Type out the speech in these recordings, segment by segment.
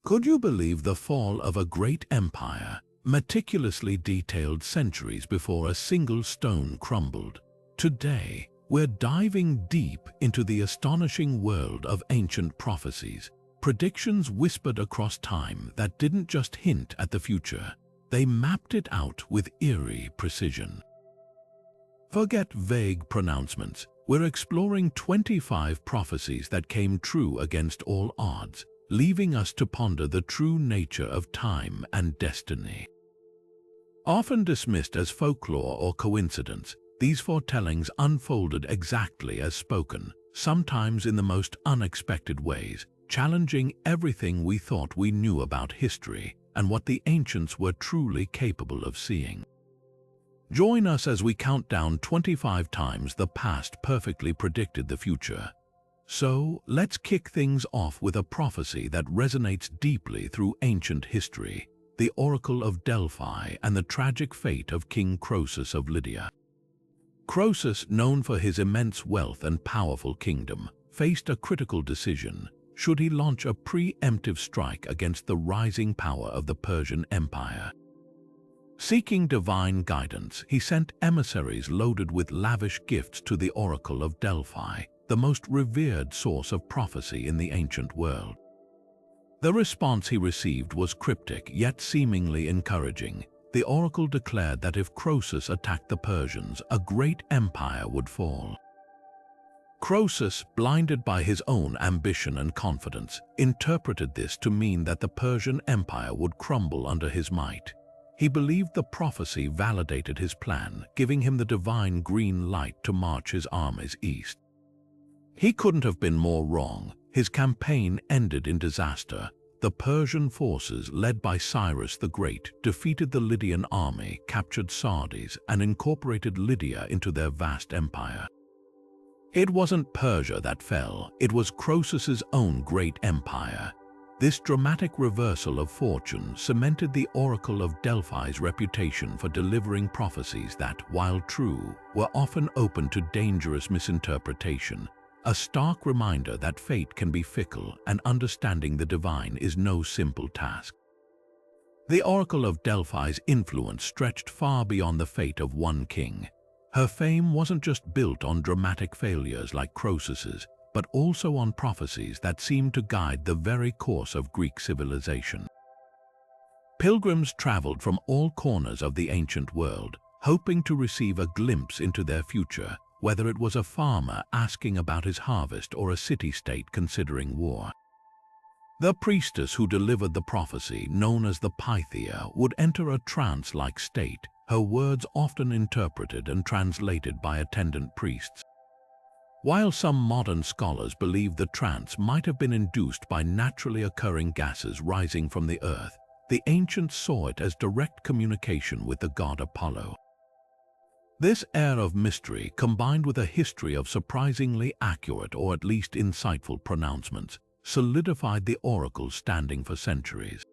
Could you believe the fall of a great empire, meticulously detailed centuries before a single stone crumbled? Today, we're diving deep into the astonishing world of ancient prophecies, predictions whispered across time that didn't just hint at the future, they mapped it out with eerie precision. Forget vague pronouncements. We're exploring 25 prophecies that came true against all odds, leaving us to ponder the true nature of time and destiny. Often dismissed as folklore or coincidence, these foretellings unfolded exactly as spoken, sometimes in the most unexpected ways, challenging everything we thought we knew about history and what the ancients were truly capable of seeing. Join us as we count down 25 times the past perfectly predicted the future. So, let's kick things off with a prophecy that resonates deeply through ancient history, the Oracle of Delphi and the tragic fate of King Croesus of Lydia. Croesus, known for his immense wealth and powerful kingdom, faced a critical decision. Should he launch a preemptive strike against the rising power of the Persian Empire? Seeking divine guidance, he sent emissaries loaded with lavish gifts to the Oracle of Delphi, the most revered source of prophecy in the ancient world. The response he received was cryptic yet seemingly encouraging. The oracle declared that if Croesus attacked the Persians, a great empire would fall. Croesus, blinded by his own ambition and confidence, interpreted this to mean that the Persian Empire would crumble under his might. He believed the prophecy validated his plan, giving him the divine green light to march his armies east. He couldn't have been more wrong. His campaign ended in disaster. The Persian forces, led by Cyrus the Great, defeated the Lydian army, captured Sardis, and incorporated Lydia into their vast empire. It wasn't Persia that fell, it was Croesus's own great empire. This dramatic reversal of fortune cemented the Oracle of Delphi's reputation for delivering prophecies that, while true, were often open to dangerous misinterpretation. A stark reminder that fate can be fickle and understanding the divine is no simple task. The Oracle of Delphi's influence stretched far beyond the fate of one king. Her fame wasn't just built on dramatic failures like Croesus's, but also on prophecies that seemed to guide the very course of Greek civilization. Pilgrims traveled from all corners of the ancient world, hoping to receive a glimpse into their future, whether it was a farmer asking about his harvest or a city-state considering war. The priestess who delivered the prophecy, known as the Pythia, would enter a trance-like state, her words often interpreted and translated by attendant priests. While some modern scholars believe the trance might have been induced by naturally occurring gases rising from the earth, the ancients saw it as direct communication with the god Apollo. This air of mystery, combined with a history of surprisingly accurate or at least insightful pronouncements, solidified the oracle's standing for centuries.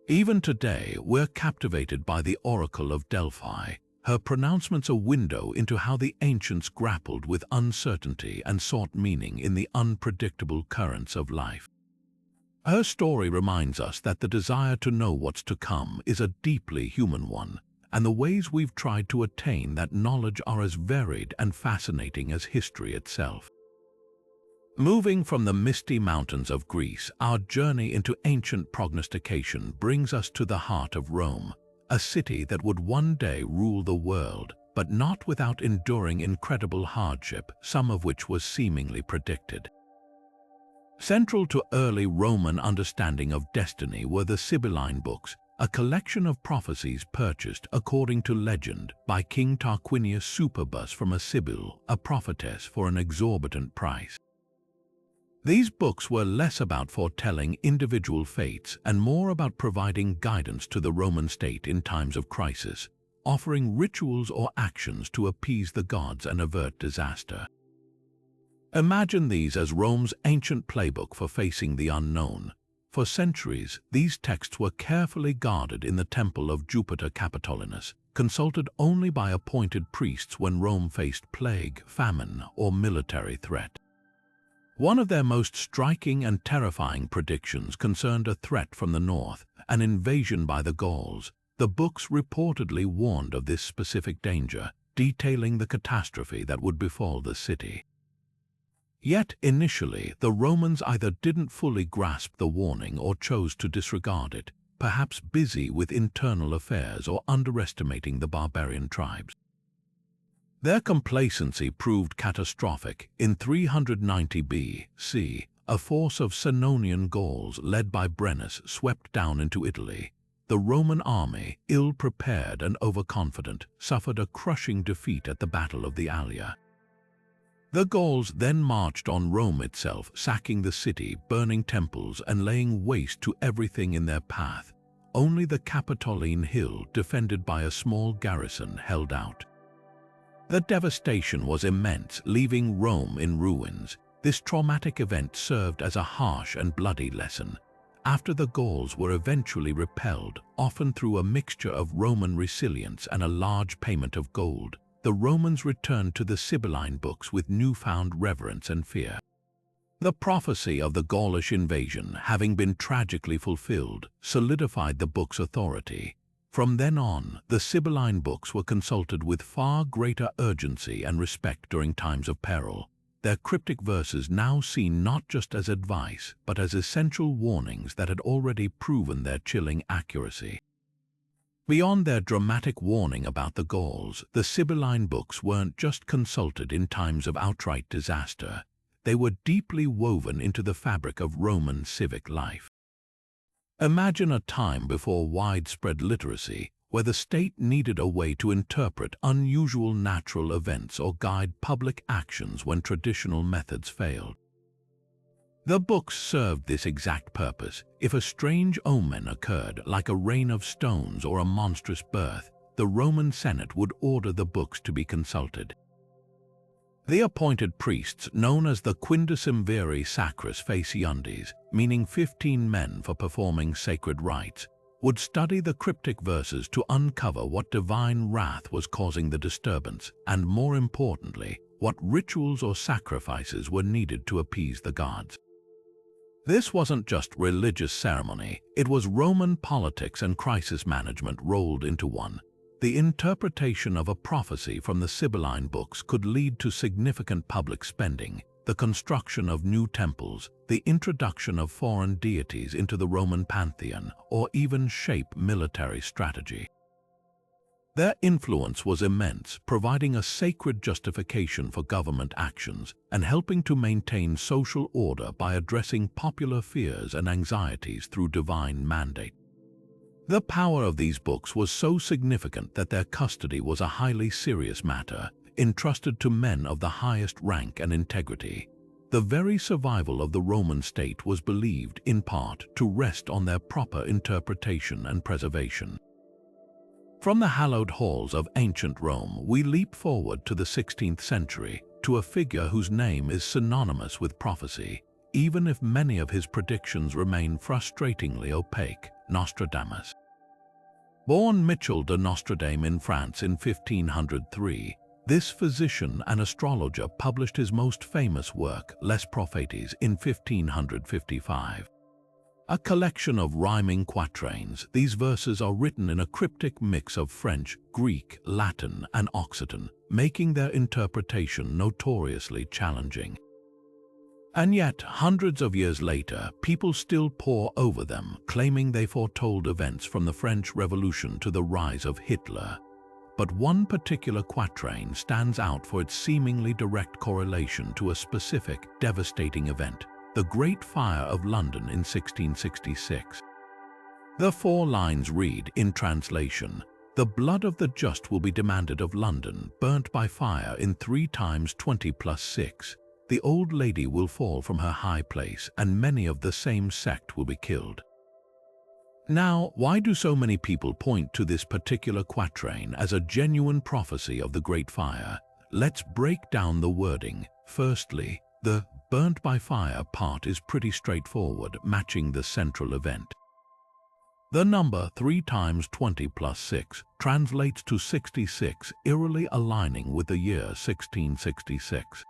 Even today, we're captivated by the Oracle of Delphi, her pronouncements a window into how the ancients grappled with uncertainty and sought meaning in the unpredictable currents of life. Her story reminds us that the desire to know what's to come is a deeply human one, and the ways we've tried to attain that knowledge are as varied and fascinating as history itself. Moving from the misty mountains of Greece, our journey into ancient prognostication brings us to the heart of Rome, a city that would one day rule the world, but not without enduring incredible hardship, some of which was seemingly predicted. Central to early Roman understanding of destiny were the Sibylline Books, a collection of prophecies purchased, according to legend, by King Tarquinius Superbus from a Sibyl, a prophetess, for an exorbitant price. These books were less about foretelling individual fates and more about providing guidance to the Roman state in times of crisis, offering rituals or actions to appease the gods and avert disaster. Imagine these as Rome's ancient playbook for facing the unknown. For centuries, these texts were carefully guarded in the temple of Jupiter Capitolinus, consulted only by appointed priests when Rome faced plague, famine, or military threat. One of their most striking and terrifying predictions concerned a threat from the north, an invasion by the Gauls. The books reportedly warned of this specific danger, detailing the catastrophe that would befall the city. Yet initially, the Romans either didn't fully grasp the warning or chose to disregard it, perhaps busy with internal affairs or underestimating the barbarian tribes. Their complacency proved catastrophic. In 390 B.C., a force of Senonian Gauls led by Brennus swept down into Italy. The Roman army, ill-prepared and overconfident, suffered a crushing defeat at the Battle of the Allia. The Gauls then marched on Rome itself, sacking the city, burning temples, and laying waste to everything in their path. Only the Capitoline Hill, defended by a small garrison, held out. The devastation was immense, leaving Rome in ruins. This traumatic event served as a harsh and bloody lesson. After the Gauls were eventually repelled, often through a mixture of Roman resilience and a large payment of gold, the Romans returned to the Sibylline Books with newfound reverence and fear. The prophecy of the Gaulish invasion, having been tragically fulfilled, solidified the book's authority. From then on, the Sibylline Books were consulted with far greater urgency and respect during times of peril. Their cryptic verses now seen not just as advice, but as essential warnings that had already proven their chilling accuracy. Beyond their dramatic warning about the Gauls, the Sibylline Books weren't just consulted in times of outright disaster. They were deeply woven into the fabric of Roman civic life. Imagine a time before widespread literacy, where the state needed a way to interpret unusual natural events or guide public actions when traditional methods failed. The books served this exact purpose. If a strange omen occurred, like a rain of stones or a monstrous birth, the Roman Senate would order the books to be consulted. The appointed priests, known as the quindecimviri sacris faciundis, meaning 15 men for performing sacred rites, would study the cryptic verses to uncover what divine wrath was causing the disturbance, and more importantly, what rituals or sacrifices were needed to appease the gods. This wasn't just religious ceremony, it was Roman politics and crisis management rolled into one. The interpretation of a prophecy from the Sibylline Books could lead to significant public spending, the construction of new temples, the introduction of foreign deities into the Roman pantheon, or even shape military strategy. Their influence was immense, providing a sacred justification for government actions and helping to maintain social order by addressing popular fears and anxieties through divine mandate. The power of these books was so significant that their custody was a highly serious matter, entrusted to men of the highest rank and integrity. The very survival of the Roman state was believed, in part, to rest on their proper interpretation and preservation. From the hallowed halls of ancient Rome, we leap forward to the 16th century, to a figure whose name is synonymous with prophecy, even if many of his predictions remain frustratingly opaque: Nostradamus. Born Michel de Nostradame in France in 1503, this physician and astrologer published his most famous work, Les Prophéties, in 1555. A collection of rhyming quatrains, these verses are written in a cryptic mix of French, Greek, Latin, and Occitan, making their interpretation notoriously challenging. And yet, hundreds of years later, people still pore over them, claiming they foretold events from the French Revolution to the rise of Hitler. But one particular quatrain stands out for its seemingly direct correlation to a specific, devastating event: the Great Fire of London in 1666. The 4 lines read, in translation, "The blood of the just will be demanded of London, burnt by fire in 3 times 20 plus 6. The old lady will fall from her high place, and many of the same sect will be killed." Now, why do so many people point to this particular quatrain as a genuine prophecy of the Great Fire? Let's break down the wording. Firstly, the burnt by fire part is pretty straightforward, matching the central event. The number 3 times 20 plus 6 translates to 66, eerily aligning with the year 1666.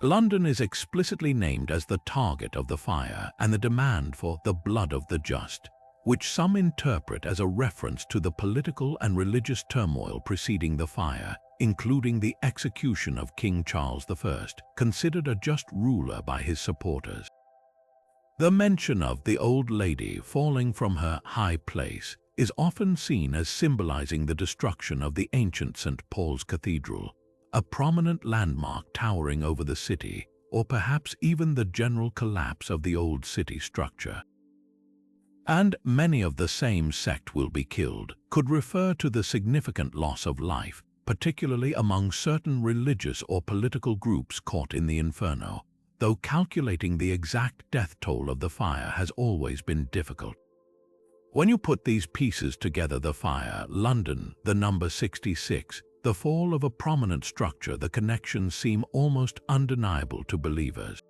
London is explicitly named as the target of the fire and the demand for the blood of the just, which some interpret as a reference to the political and religious turmoil preceding the fire, including the execution of King Charles I, considered a just ruler by his supporters. The mention of the old lady falling from her high place is often seen as symbolizing the destruction of the ancient St. Paul's Cathedral, a prominent landmark towering over the city, or perhaps even the general collapse of the old city structure. And many of the same sect will be killed could refer to the significant loss of life, particularly among certain religious or political groups caught in the inferno, though calculating the exact death toll of the fire has always been difficult. When you put these pieces together, the fire, London, the number 66, the fall of a prominent structure, the connections seem almost undeniable to believers.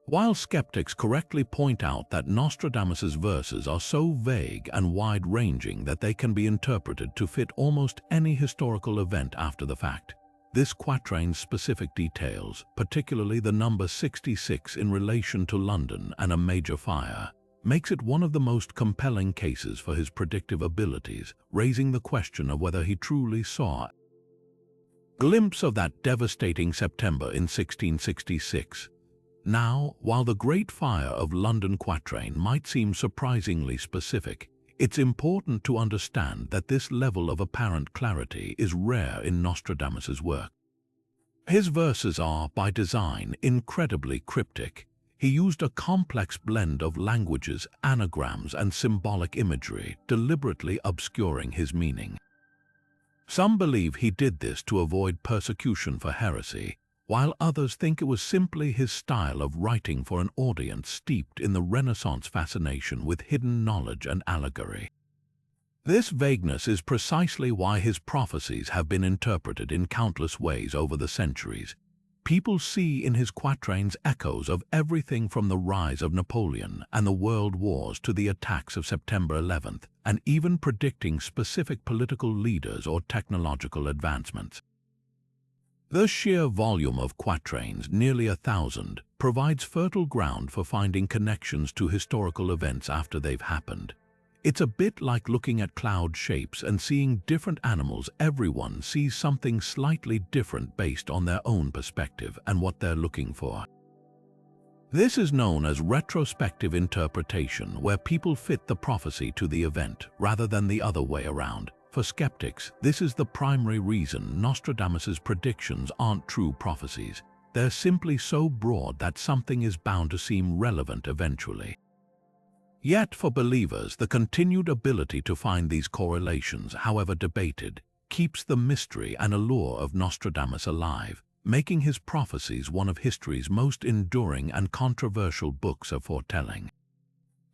While skeptics correctly point out that Nostradamus's verses are so vague and wide-ranging that they can be interpreted to fit almost any historical event after the fact, this quatrain's specific details, particularly the number 66 in relation to London and a major fire, makes it one of the most compelling cases for his predictive abilities, raising the question of whether he truly saw a glimpse of that devastating September in 1666. Now, while the Great Fire of London quatrain might seem surprisingly specific, it's important to understand that this level of apparent clarity is rare in Nostradamus's work. His verses are, by design, incredibly cryptic. He used a complex blend of languages, anagrams, and symbolic imagery, deliberately obscuring his meaning. Some believe he did this to avoid persecution for heresy, while others think it was simply his style of writing for an audience steeped in the Renaissance fascination with hidden knowledge and allegory. This vagueness is precisely why his prophecies have been interpreted in countless ways over the centuries. People see in his quatrains echoes of everything from the rise of Napoleon and the world wars to the attacks of September 11th, and even predicting specific political leaders or technological advancements. The sheer volume of quatrains, nearly 1,000, provides fertile ground for finding connections to historical events after they've happened. It's a bit like looking at cloud shapes and seeing different animals. Everyone sees something slightly different based on their own perspective and what they're looking for. This is known as retrospective interpretation, where people fit the prophecy to the event rather than the other way around. For skeptics, this is the primary reason Nostradamus's predictions aren't true prophecies. They're simply so broad that something is bound to seem relevant eventually. Yet for believers, the continued ability to find these correlations, however debated, keeps the mystery and allure of Nostradamus alive, making his prophecies one of history's most enduring and controversial books of foretelling.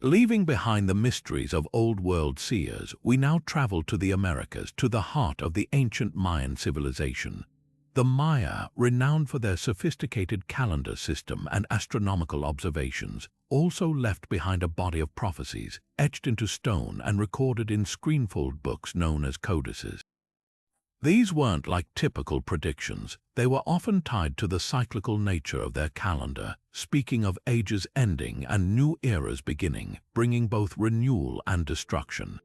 Leaving behind the mysteries of Old World seers, we now travel to the Americas, to the heart of the ancient Mayan civilization. The Maya, renowned for their sophisticated calendar system and astronomical observations, also left behind a body of prophecies, etched into stone and recorded in screenfold books known as codices. These weren't like typical predictions. They were often tied to the cyclical nature of their calendar, speaking of ages ending and new eras beginning, bringing both renewal and destruction.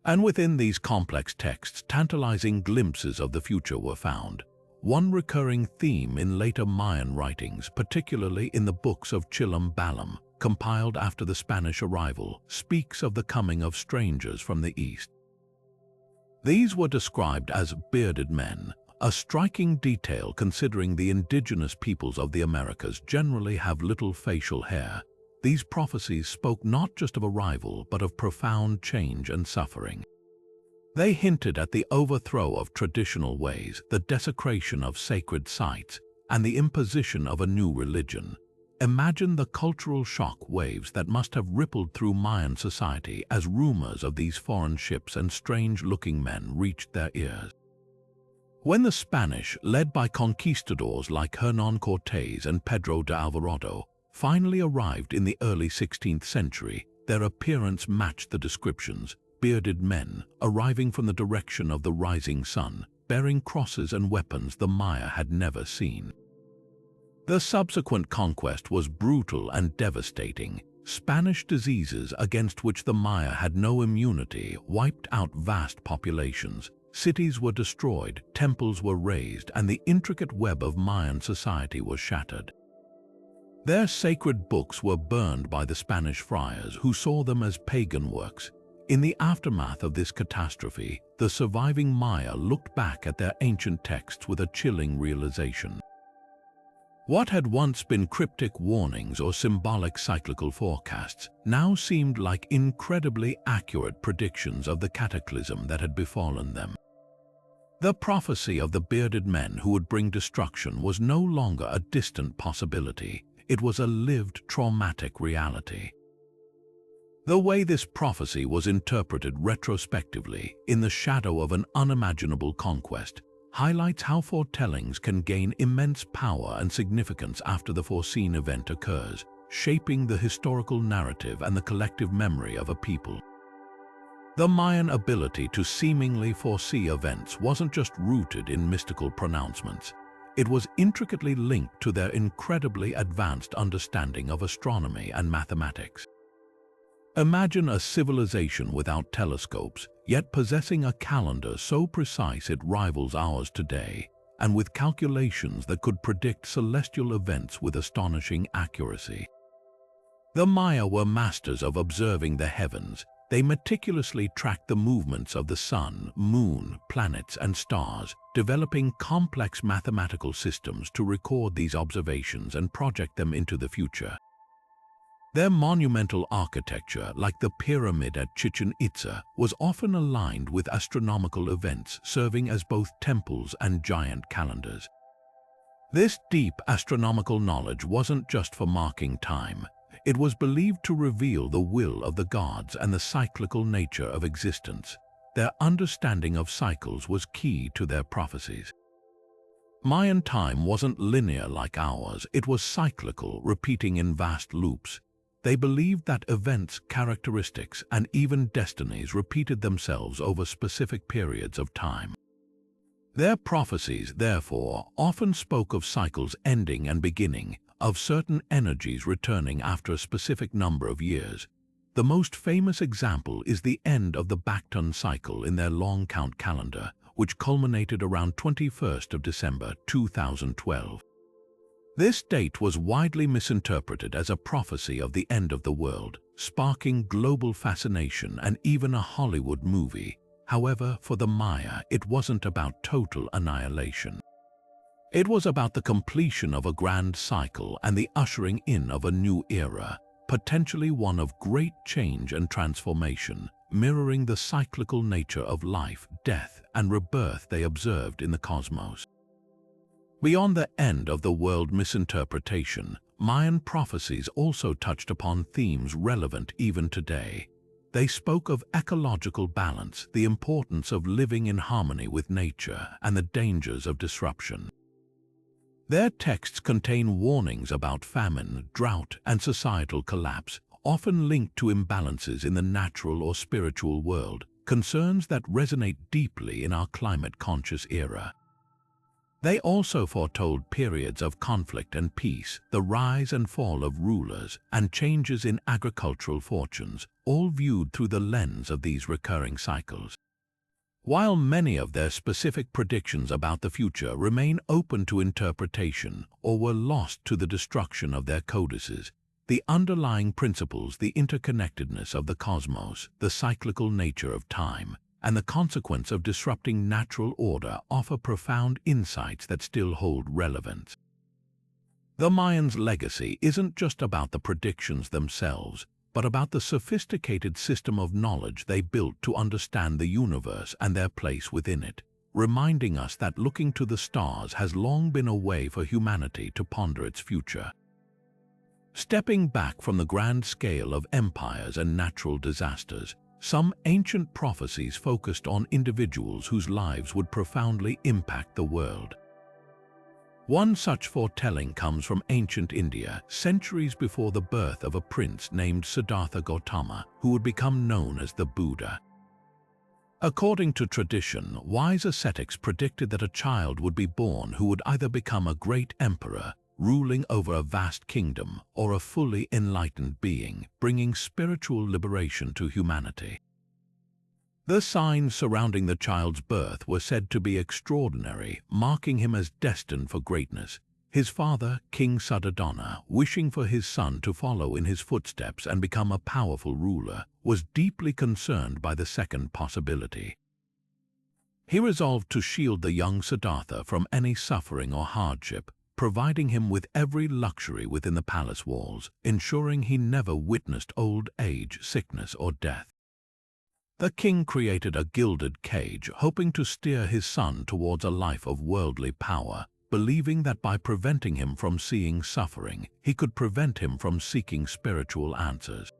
And within these complex texts, tantalizing glimpses of the future were found. One recurring theme in later Mayan writings, particularly in the books of Chilam Balam, compiled after the Spanish arrival, speaks of the coming of strangers from the east. These were described as bearded men, a striking detail considering the indigenous peoples of the Americas generally have little facial hair. These prophecies spoke not just of arrival, but of profound change and suffering. They hinted at the overthrow of traditional ways, the desecration of sacred sites, and the imposition of a new religion. Imagine the cultural shock waves that must have rippled through Mayan society as rumors of these foreign ships and strange-looking men reached their ears. When the Spanish, led by conquistadors like Hernán Cortés and Pedro de Alvarado, finally arrived in the early 16th century, their appearance matched the descriptions: bearded men, arriving from the direction of the rising sun, bearing crosses and weapons the Maya had never seen. The subsequent conquest was brutal and devastating. Spanish diseases against which the Maya had no immunity wiped out vast populations. Cities were destroyed, temples were razed, and the intricate web of Mayan society was shattered. Their sacred books were burned by the Spanish friars, who saw them as pagan works. In the aftermath of this catastrophe, the surviving Maya looked back at their ancient texts with a chilling realization. What had once been cryptic warnings or symbolic cyclical forecasts now seemed like incredibly accurate predictions of the cataclysm that had befallen them. The prophecy of the bearded men who would bring destruction was no longer a distant possibility. It was a lived, traumatic reality. The way this prophecy was interpreted retrospectively, in the shadow of an unimaginable conquest, highlights how foretellings can gain immense power and significance after the foreseen event occurs, shaping the historical narrative and the collective memory of a people. The Mayan ability to seemingly foresee events wasn't just rooted in mystical pronouncements. It was intricately linked to their incredibly advanced understanding of astronomy and mathematics. Imagine a civilization without telescopes, yet possessing a calendar so precise it rivals ours today, and with calculations that could predict celestial events with astonishing accuracy. The Maya were masters of observing the heavens. They meticulously tracked the movements of the sun, moon, planets, and stars, developing complex mathematical systems to record these observations and project them into the future. Their monumental architecture, like the pyramid at Chichen Itza, was often aligned with astronomical events, serving as both temples and giant calendars. This deep astronomical knowledge wasn't just for marking time. It was believed to reveal the will of the gods and the cyclical nature of existence. Their understanding of cycles was key to their prophecies. Mayan time wasn't linear like ours. It was cyclical, repeating in vast loops. They believed that events, characteristics, and even destinies repeated themselves over specific periods of time. Their prophecies, therefore, often spoke of cycles ending and beginning, of certain energies returning after a specific number of years. The most famous example is the end of the Bacton cycle in their long count calendar, which culminated around 21st of December 2012. This date was widely misinterpreted as a prophecy of the end of the world, sparking global fascination and even a Hollywood movie. However, for the Maya, it wasn't about total annihilation. It was about the completion of a grand cycle and the ushering in of a new era, potentially one of great change and transformation, mirroring the cyclical nature of life, death, and rebirth they observed in the cosmos. Beyond the end of the world misinterpretation, Mayan prophecies also touched upon themes relevant even today. They spoke of ecological balance, the importance of living in harmony with nature, and the dangers of disruption. Their texts contain warnings about famine, drought, and societal collapse, often linked to imbalances in the natural or spiritual world, concerns that resonate deeply in our climate-conscious era. They also foretold periods of conflict and peace, the rise and fall of rulers, and changes in agricultural fortunes, all viewed through the lens of these recurring cycles. While many of their specific predictions about the future remain open to interpretation or were lost to the destruction of their codices, the underlying principles, the interconnectedness of the cosmos, the cyclical nature of time, and the consequence of disrupting natural order offer profound insights that still hold relevance. The Mayans' legacy isn't just about the predictions themselves, but about the sophisticated system of knowledge they built to understand the universe and their place within it, reminding us that looking to the stars has long been a way for humanity to ponder its future. Stepping back from the grand scale of empires and natural disasters, some ancient prophecies focused on individuals whose lives would profoundly impact the world. One such foretelling comes from ancient India, centuries before the birth of a prince named Siddhartha Gautama, who would become known as the Buddha. According to tradition, wise ascetics predicted that a child would be born who would either become a great emperor, ruling over a vast kingdom, or a fully enlightened being, bringing spiritual liberation to humanity. The signs surrounding the child's birth were said to be extraordinary, marking him as destined for greatness. His father, King Suddhodana, wishing for his son to follow in his footsteps and become a powerful ruler, was deeply concerned by the second possibility. He resolved to shield the young Siddhartha from any suffering or hardship, providing him with every luxury within the palace walls, ensuring he never witnessed old age, sickness, or death. The king created a gilded cage, hoping to steer his son towards a life of worldly power, believing that by preventing him from seeing suffering, he could prevent him from seeking spiritual answers.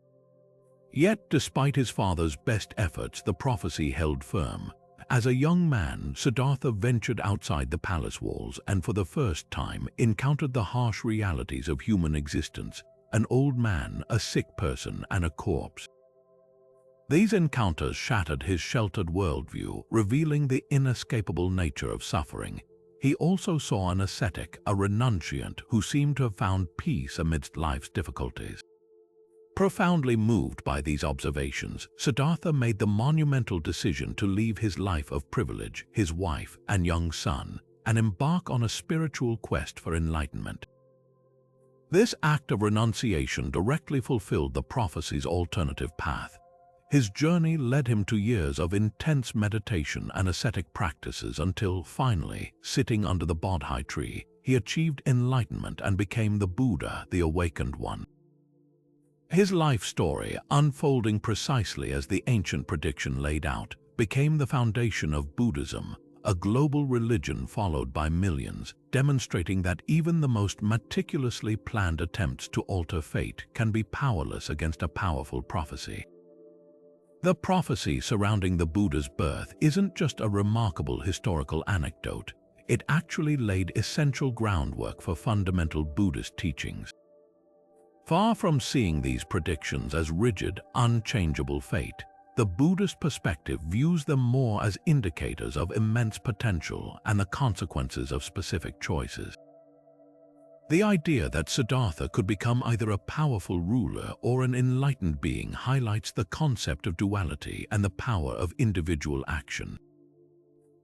Yet, despite his father's best efforts, the prophecy held firm. As a young man, Siddhartha ventured outside the palace walls and for the first time encountered the harsh realities of human existence: an old man, a sick person, and a corpse. These encounters shattered his sheltered worldview, revealing the inescapable nature of suffering. He also saw an ascetic, a renunciant, who seemed to have found peace amidst life's difficulties. Profoundly moved by these observations, Siddhartha made the monumental decision to leave his life of privilege, his wife and young son, and embark on a spiritual quest for enlightenment. This act of renunciation directly fulfilled the prophecy's alternative path. His journey led him to years of intense meditation and ascetic practices until, finally, sitting under the Bodhi tree, he achieved enlightenment and became the Buddha, the awakened one. His life story, unfolding precisely as the ancient prediction laid out, became the foundation of Buddhism, a global religion followed by millions, demonstrating that even the most meticulously planned attempts to alter fate can be powerless against a powerful prophecy. The prophecy surrounding the Buddha's birth isn't just a remarkable historical anecdote. It actually laid essential groundwork for fundamental Buddhist teachings. Far from seeing these predictions as rigid, unchangeable fate, the Buddhist perspective views them more as indicators of immense potential and the consequences of specific choices. The idea that Siddhartha could become either a powerful ruler or an enlightened being highlights the concept of duality and the power of individual action.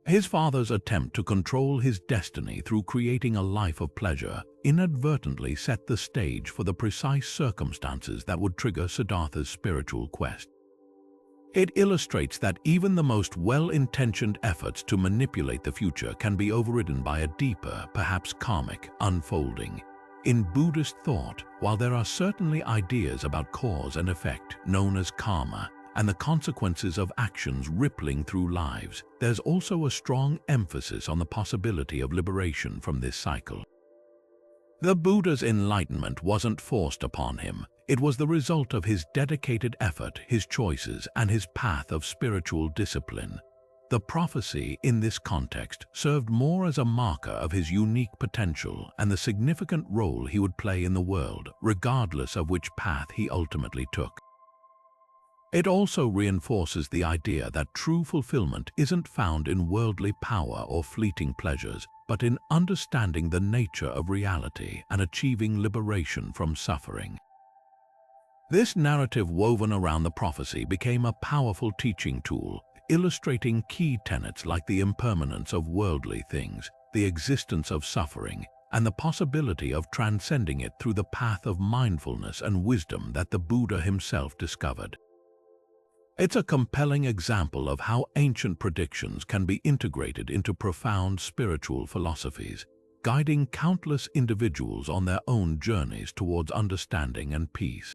His father's attempt to control his destiny through creating a life of pleasure inadvertently set the stage for the precise circumstances that would trigger Siddhartha's spiritual quest. It illustrates that even the most well-intentioned efforts to manipulate the future can be overridden by a deeper, perhaps karmic, unfolding. In Buddhist thought, while there are certainly ideas about cause and effect, known as karma, and the consequences of actions rippling through lives, there's also a strong emphasis on the possibility of liberation from this cycle. The Buddha's enlightenment wasn't forced upon him. It was the result of his dedicated effort, his choices, and his path of spiritual discipline. The prophecy, in this context, served more as a marker of his unique potential and the significant role he would play in the world, regardless of which path he ultimately took. It also reinforces the idea that true fulfillment isn't found in worldly power or fleeting pleasures, but in understanding the nature of reality and achieving liberation from suffering. This narrative woven around the prophecy became a powerful teaching tool, illustrating key tenets like the impermanence of worldly things, the existence of suffering, and the possibility of transcending it through the path of mindfulness and wisdom that the Buddha himself discovered. It's a compelling example of how ancient predictions can be integrated into profound spiritual philosophies, guiding countless individuals on their own journeys towards understanding and peace.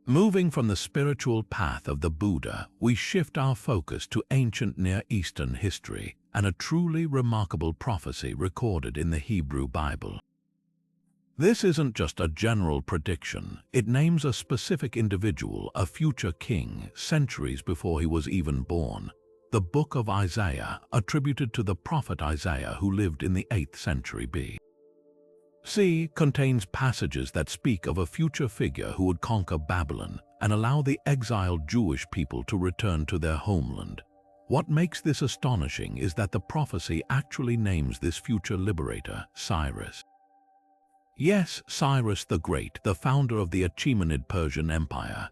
Moving from the spiritual path of the Buddha, we shift our focus to ancient Near Eastern history and a truly remarkable prophecy recorded in the Hebrew Bible. This isn't just a general prediction. It names a specific individual, a future king, centuries before he was even born. The Book of Isaiah, attributed to the prophet Isaiah who lived in the 8th century B.C., contains passages that speak of a future figure who would conquer Babylon and allow the exiled Jewish people to return to their homeland. What makes this astonishing is that the prophecy actually names this future liberator, Cyrus. Yes, Cyrus the Great, the founder of the Achaemenid Persian Empire.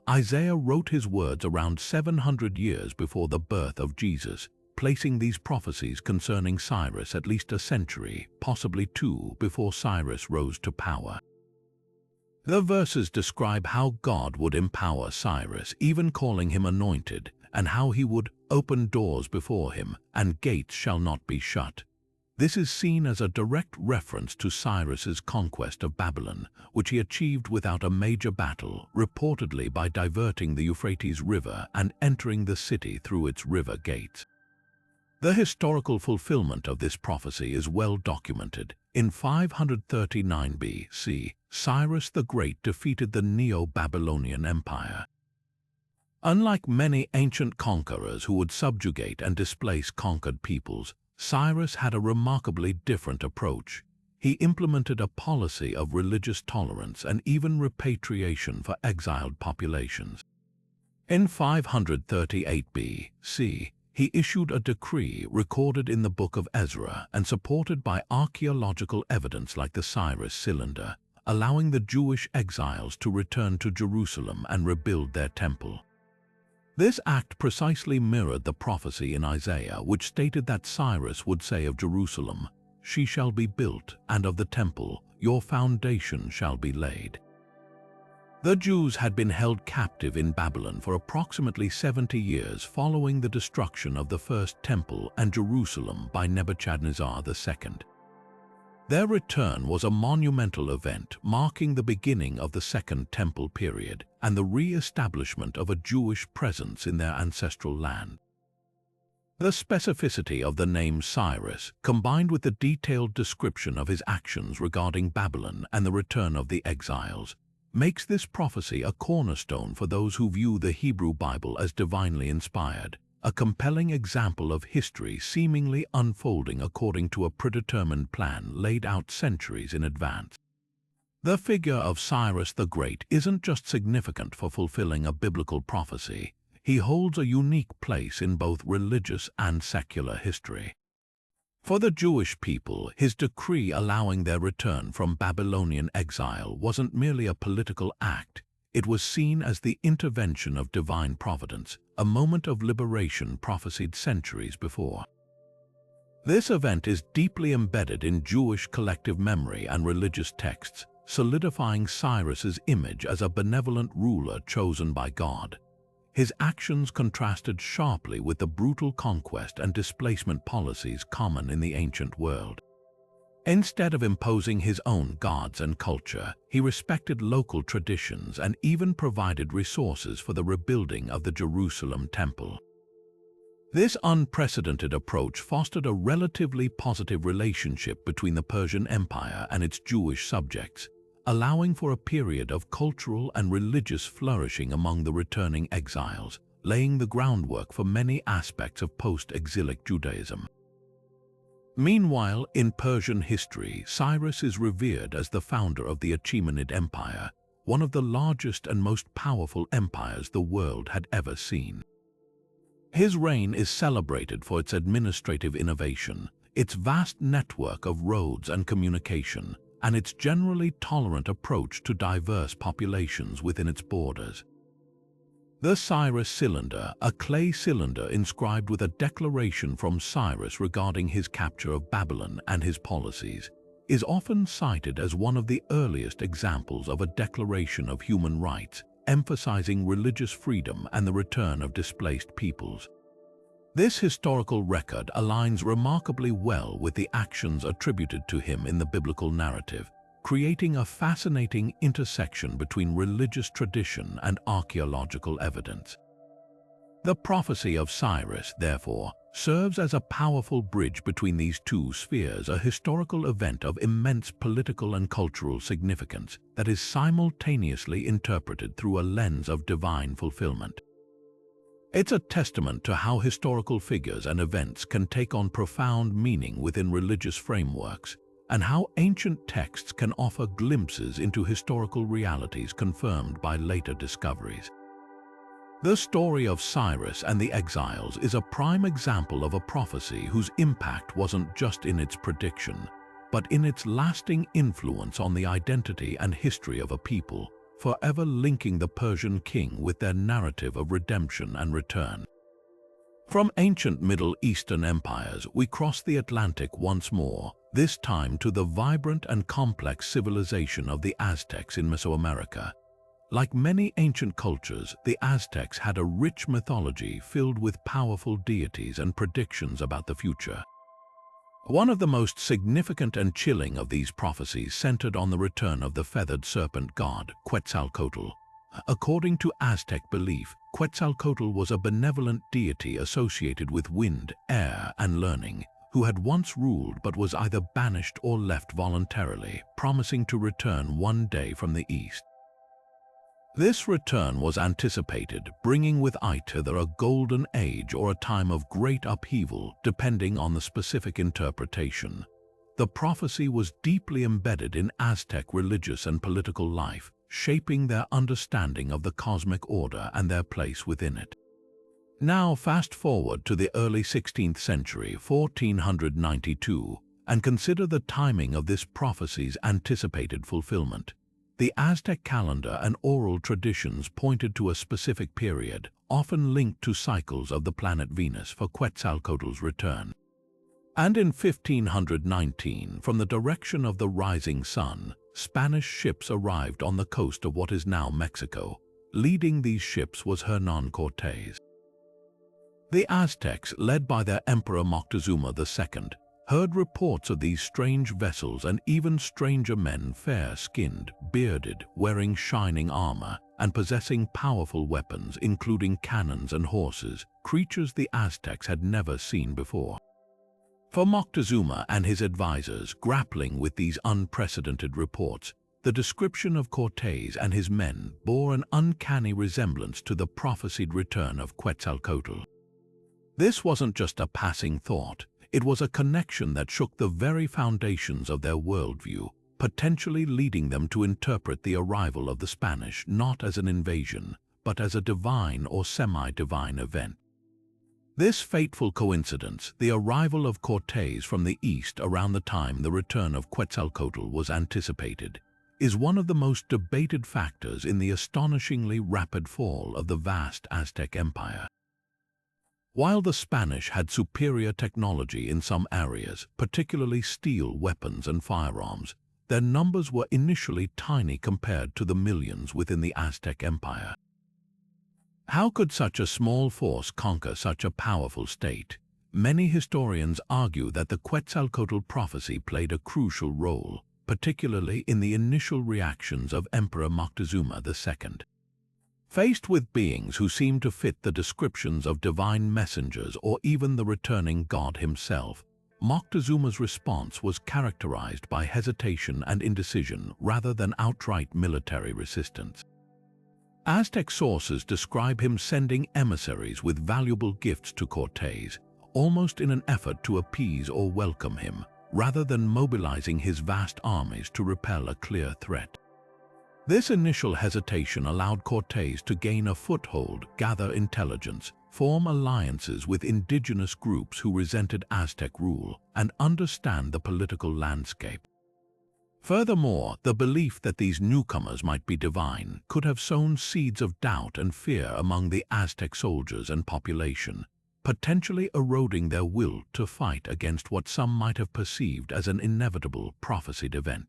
Isaiah wrote his words around 700 years before the birth of Jesus, placing these prophecies concerning Cyrus at least a century, possibly two, before Cyrus rose to power. The verses describe how God would empower Cyrus, even calling him anointed, and how he would open doors before him, and gates shall not be shut. This is seen as a direct reference to Cyrus's conquest of Babylon, which he achieved without a major battle, reportedly by diverting the Euphrates River and entering the city through its river gates. The historical fulfillment of this prophecy is well documented. In 539 BC, Cyrus the Great defeated the Neo-Babylonian Empire. Unlike many ancient conquerors who would subjugate and displace conquered peoples, Cyrus had a remarkably different approach. He implemented a policy of religious tolerance and even repatriation for exiled populations. In 538 BC, he issued a decree recorded in the Book of Ezra and supported by archaeological evidence like the Cyrus Cylinder, allowing the Jewish exiles to return to Jerusalem and rebuild their temple. This act precisely mirrored the prophecy in Isaiah, which stated that Cyrus would say of Jerusalem, "She shall be built, and of the temple, your foundation shall be laid." The Jews had been held captive in Babylon for approximately 70 years following the destruction of the first temple and Jerusalem by Nebuchadnezzar II. Their return was a monumental event marking the beginning of the Second Temple period and the re-establishment of a Jewish presence in their ancestral land. The specificity of the name Cyrus, combined with the detailed description of his actions regarding Babylon and the return of the exiles, makes this prophecy a cornerstone for those who view the Hebrew Bible as divinely inspired, a compelling example of history seemingly unfolding according to a predetermined plan laid out centuries in advance. The figure of Cyrus the Great isn't just significant for fulfilling a biblical prophecy, he holds a unique place in both religious and secular history. For the Jewish people, his decree allowing their return from Babylonian exile wasn't merely a political act. It was seen as the intervention of divine providence, a moment of liberation prophesied centuries before. This event is deeply embedded in Jewish collective memory and religious texts, solidifying Cyrus's image as a benevolent ruler chosen by God. His actions contrasted sharply with the brutal conquest and displacement policies common in the ancient world. Instead of imposing his own gods and culture, he respected local traditions and even provided resources for the rebuilding of the Jerusalem temple. This unprecedented approach fostered a relatively positive relationship between the Persian Empire and its Jewish subjects, allowing for a period of cultural and religious flourishing among the returning exiles, laying the groundwork for many aspects of post-exilic Judaism. Meanwhile, in Persian history, Cyrus is revered as the founder of the Achaemenid Empire, one of the largest and most powerful empires the world had ever seen. His reign is celebrated for its administrative innovation, its vast network of roads and communication, and its generally tolerant approach to diverse populations within its borders. The Cyrus Cylinder, a clay cylinder inscribed with a declaration from Cyrus regarding his capture of Babylon and his policies, is often cited as one of the earliest examples of a declaration of human rights, emphasizing religious freedom and the return of displaced peoples. This historical record aligns remarkably well with the actions attributed to him in the biblical narrative, creating a fascinating intersection between religious tradition and archaeological evidence. The prophecy of Cyrus, therefore, serves as a powerful bridge between these two spheres, a historical event of immense political and cultural significance that is simultaneously interpreted through a lens of divine fulfillment. It's a testament to how historical figures and events can take on profound meaning within religious frameworks, and how ancient texts can offer glimpses into historical realities confirmed by later discoveries. The story of Cyrus and the exiles is a prime example of a prophecy whose impact wasn't just in its prediction, but in its lasting influence on the identity and history of a people, forever linking the Persian king with their narrative of redemption and return. From ancient Middle Eastern empires, we cross the Atlantic once more, this time to the vibrant and complex civilization of the Aztecs in Mesoamerica. Like many ancient cultures, the Aztecs had a rich mythology filled with powerful deities and predictions about the future. One of the most significant and chilling of these prophecies centered on the return of the feathered serpent god, Quetzalcoatl. According to Aztec belief, Quetzalcoatl was a benevolent deity associated with wind, air, and learning, who had once ruled but was either banished or left voluntarily, promising to return one day from the east. This return was anticipated, bringing with it either a golden age or a time of great upheaval, depending on the specific interpretation. The prophecy was deeply embedded in Aztec religious and political life, shaping their understanding of the cosmic order and their place within it. Now fast forward to the early 16th century, 1492, and consider the timing of this prophecy's anticipated fulfillment. The Aztec calendar and oral traditions pointed to a specific period, often linked to cycles of the planet Venus for Quetzalcoatl's return. And in 1519, from the direction of the rising sun, Spanish ships arrived on the coast of what is now Mexico. Leading these ships was Hernán Cortés. The Aztecs, led by their emperor Moctezuma II, heard reports of these strange vessels and even stranger men, fair-skinned, bearded, wearing shining armor, and possessing powerful weapons, including cannons and horses, creatures the Aztecs had never seen before. For Moctezuma and his advisors grappling with these unprecedented reports, the description of Cortés and his men bore an uncanny resemblance to the prophesied return of Quetzalcoatl. This wasn't just a passing thought. It was a connection that shook the very foundations of their worldview, potentially leading them to interpret the arrival of the Spanish not as an invasion, but as a divine or semi-divine event. This fateful coincidence, the arrival of Cortés from the east around the time the return of Quetzalcoatl was anticipated, is one of the most debated factors in the astonishingly rapid fall of the vast Aztec Empire. While the Spanish had superior technology in some areas, particularly steel weapons and firearms, their numbers were initially tiny compared to the millions within the Aztec Empire. How could such a small force conquer such a powerful state? Many historians argue that the Quetzalcoatl prophecy played a crucial role, particularly in the initial reactions of Emperor Moctezuma II. Faced with beings who seemed to fit the descriptions of divine messengers or even the returning god himself, Moctezuma's response was characterized by hesitation and indecision rather than outright military resistance. Aztec sources describe him sending emissaries with valuable gifts to Cortés, almost in an effort to appease or welcome him, rather than mobilizing his vast armies to repel a clear threat. This initial hesitation allowed Cortés to gain a foothold, gather intelligence, form alliances with indigenous groups who resented Aztec rule, and understand the political landscape. Furthermore, the belief that these newcomers might be divine could have sown seeds of doubt and fear among the Aztec soldiers and population, potentially eroding their will to fight against what some might have perceived as an inevitable prophesied event.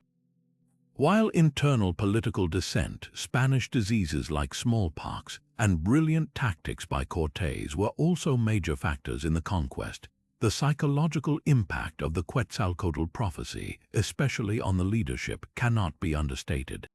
While internal political dissent, Spanish diseases like smallpox, and brilliant tactics by Cortés were also major factors in the conquest, the psychological impact of the Quetzalcoatl prophecy, especially on the leadership, cannot be understated.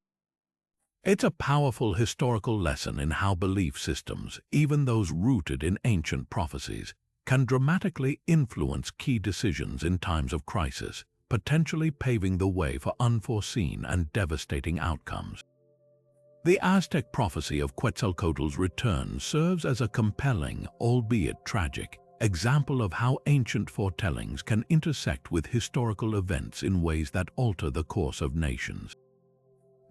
It's a powerful historical lesson in how belief systems, even those rooted in ancient prophecies, can dramatically influence key decisions in times of crisis, potentially paving the way for unforeseen and devastating outcomes. The Aztec prophecy of Quetzalcoatl's return serves as a compelling, albeit tragic, example of how ancient foretellings can intersect with historical events in ways that alter the course of nations.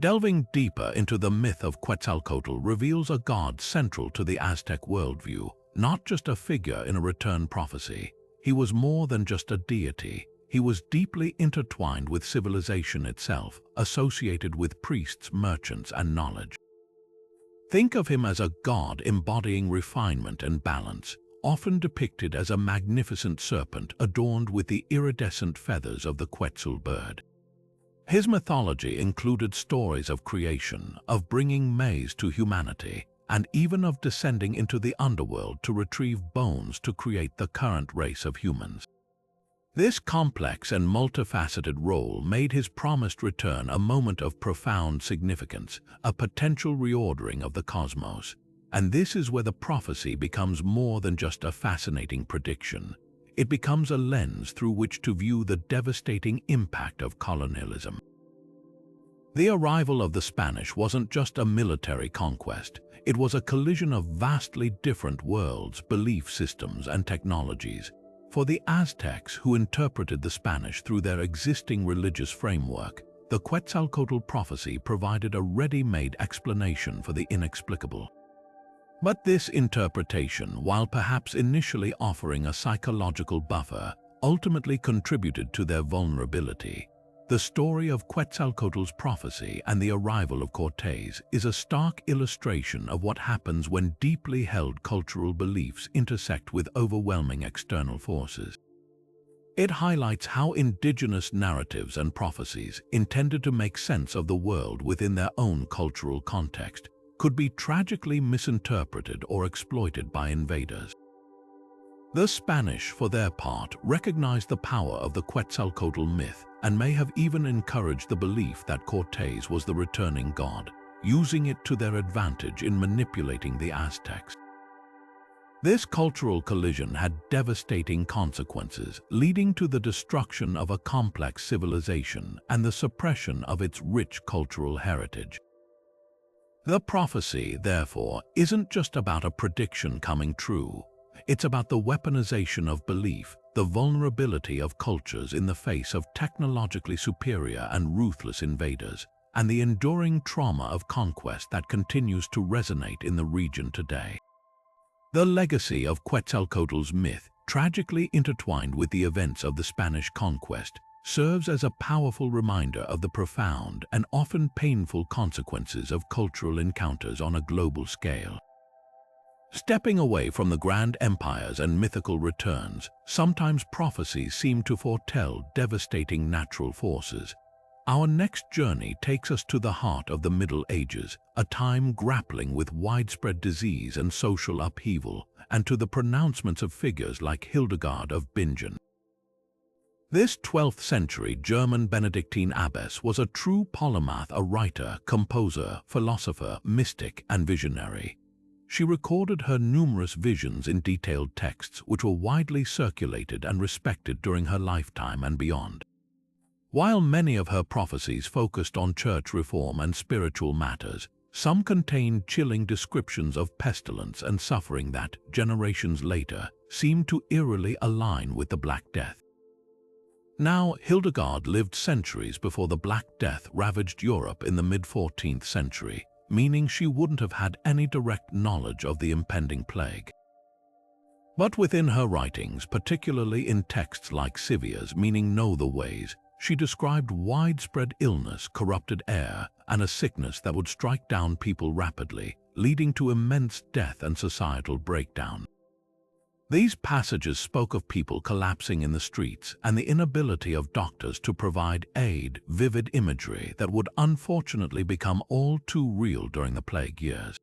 Delving deeper into the myth of Quetzalcoatl reveals a god central to the Aztec worldview, not just a figure in a return prophecy. He was more than just a deity. he was deeply intertwined with civilization itself, associated with priests, merchants, and knowledge. Think of him as a god embodying refinement and balance, often depicted as a magnificent serpent adorned with the iridescent feathers of the Quetzal bird. His mythology included stories of creation, of bringing maize to humanity, and even of descending into the underworld to retrieve bones to create the current race of humans. This complex and multifaceted role made his promised return a moment of profound significance, a potential reordering of the cosmos. And this is where the prophecy becomes more than just a fascinating prediction. It becomes a lens through which to view the devastating impact of colonialism. The arrival of the Spanish wasn't just a military conquest. It was a collision of vastly different worlds, belief systems, and technologies. For the Aztecs, who interpreted the Spanish through their existing religious framework, the Quetzalcoatl prophecy provided a ready-made explanation for the inexplicable. But this interpretation, while perhaps initially offering a psychological buffer, ultimately contributed to their vulnerability. The story of Quetzalcoatl's prophecy and the arrival of Cortés is a stark illustration of what happens when deeply held cultural beliefs intersect with overwhelming external forces. It highlights how indigenous narratives and prophecies, intended to make sense of the world within their own cultural context, could be tragically misinterpreted or exploited by invaders. The Spanish, for their part, recognized the power of the Quetzalcoatl myth and may have even encouraged the belief that Cortés was the returning god, using it to their advantage in manipulating the Aztecs. This cultural collision had devastating consequences, leading to the destruction of a complex civilization and the suppression of its rich cultural heritage. The prophecy, therefore, isn't just about a prediction coming true. It's about the weaponization of belief, the vulnerability of cultures in the face of technologically superior and ruthless invaders, and the enduring trauma of conquest that continues to resonate in the region today. The legacy of Quetzalcoatl's myth, tragically intertwined with the events of the Spanish conquest, serves as a powerful reminder of the profound and often painful consequences of cultural encounters on a global scale. Stepping away from the grand empires and mythical returns, sometimes prophecies seem to foretell devastating natural forces. Our next journey takes us to the heart of the Middle Ages, a time grappling with widespread disease and social upheaval, and to the pronouncements of figures like Hildegard of Bingen. This 12th century German Benedictine abbess was a true polymath, a writer, composer, philosopher, mystic, and visionary. She recorded her numerous visions in detailed texts which were widely circulated and respected during her lifetime and beyond. While many of her prophecies focused on church reform and spiritual matters, some contained chilling descriptions of pestilence and suffering that, generations later, seemed to eerily align with the Black Death. Now, Hildegard lived centuries before the Black Death ravaged Europe in the mid-14th century, meaning she wouldn't have had any direct knowledge of the impending plague. But within her writings, particularly in texts like Civias, meaning Know the Ways, she described widespread illness, corrupted air, and a sickness that would strike down people rapidly, leading to immense death and societal breakdown. These passages spoke of people collapsing in the streets and the inability of doctors to provide aid, vivid imagery that would unfortunately become all too real during the plague years.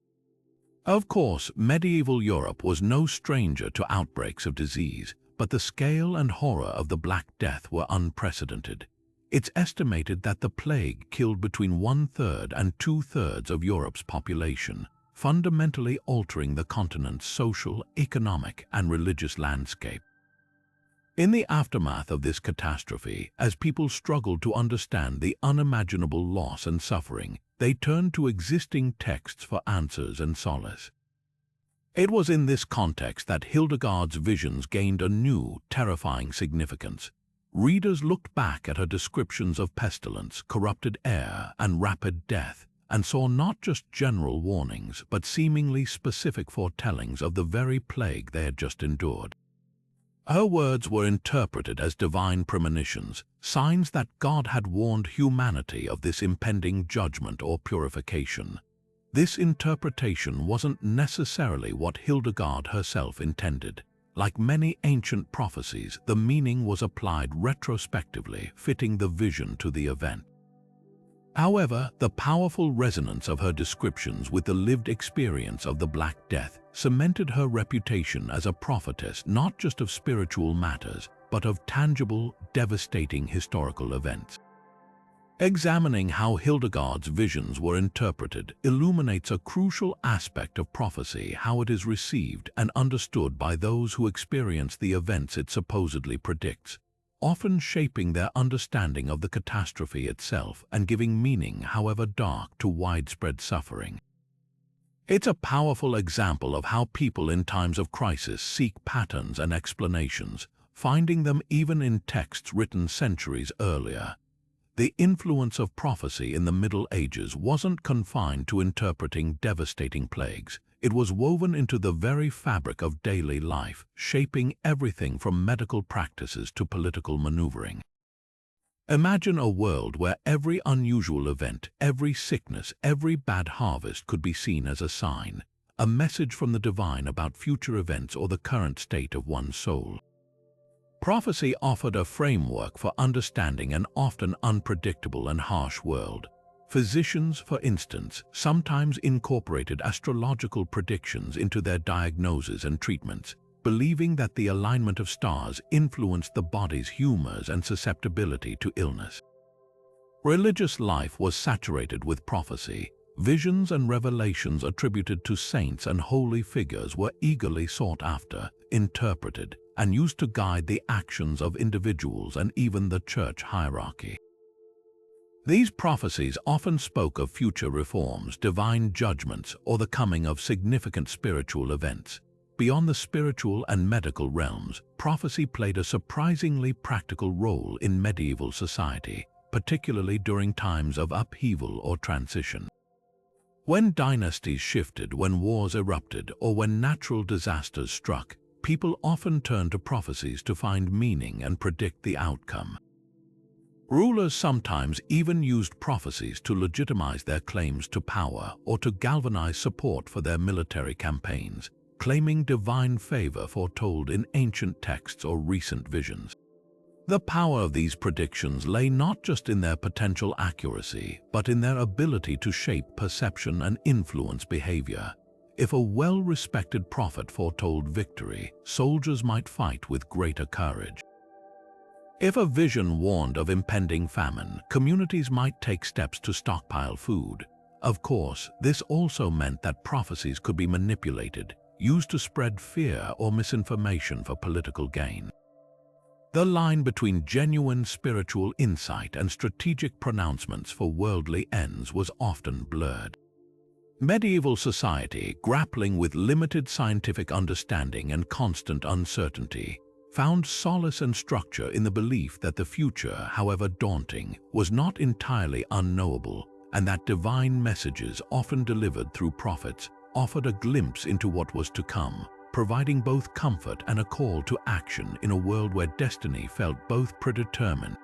Of course, medieval Europe was no stranger to outbreaks of disease, but the scale and horror of the Black Death were unprecedented. It's estimated that the plague killed between 1/3 and 2/3 of Europe's population, fundamentally altering the continent's social, economic, and religious landscape. In the aftermath of this catastrophe, as people struggled to understand the unimaginable loss and suffering, they turned to existing texts for answers and solace. It was in this context that Hildegard's visions gained a new, terrifying significance. Readers looked back at her descriptions of pestilence, corrupted air, and rapid death, and saw not just general warnings, but seemingly specific foretellings of the very plague they had just endured. Her words were interpreted as divine premonitions, signs that God had warned humanity of this impending judgment or purification. This interpretation wasn't necessarily what Hildegard herself intended. Like many ancient prophecies, the meaning was applied retrospectively, fitting the vision to the event. However, the powerful resonance of her descriptions with the lived experience of the Black Death cemented her reputation as a prophetess not just of spiritual matters, but of tangible, devastating historical events. Examining how Hildegard's visions were interpreted illuminates a crucial aspect of prophecy: how it is received and understood by those who experience the events it supposedly predicts, often shaping their understanding of the catastrophe itself and giving meaning, however dark, to widespread suffering. It's a powerful example of how people in times of crisis seek patterns and explanations, finding them even in texts written centuries earlier. The influence of prophecy in the Middle Ages wasn't confined to interpreting devastating plagues. It was woven into the very fabric of daily life, shaping everything from medical practices to political maneuvering. Imagine a world where every unusual event, every sickness, every bad harvest could be seen as a sign, a message from the divine about future events or the current state of one's soul. Prophecy offered a framework for understanding an often unpredictable and harsh world. Physicians, for instance, sometimes incorporated astrological predictions into their diagnoses and treatments, believing that the alignment of stars influenced the body's humors and susceptibility to illness. Religious life was saturated with prophecy. Visions and revelations attributed to saints and holy figures were eagerly sought after, interpreted, and used to guide the actions of individuals and even the church hierarchy. These prophecies often spoke of future reforms, divine judgments, or the coming of significant spiritual events. Beyond the spiritual and medical realms, prophecy played a surprisingly practical role in medieval society, particularly during times of upheaval or transition. When dynasties shifted, when wars erupted, or when natural disasters struck, people often turned to prophecies to find meaning and predict the outcome. Rulers sometimes even used prophecies to legitimize their claims to power or to galvanize support for their military campaigns, claiming divine favor foretold in ancient texts or recent visions. The power of these predictions lay not just in their potential accuracy, but in their ability to shape perception and influence behavior. If a well-respected prophet foretold victory, soldiers might fight with greater courage. If a vision warned of impending famine, communities might take steps to stockpile food. Of course, this also meant that prophecies could be manipulated, used to spread fear or misinformation for political gain. The line between genuine spiritual insight and strategic pronouncements for worldly ends was often blurred. Medieval society, grappling with limited scientific understanding and constant uncertainty, found solace and structure in the belief that the future, however daunting, was not entirely unknowable, and that divine messages, often delivered through prophets, offered a glimpse into what was to come, providing both comfort and a call to action in a world where destiny felt both predetermined.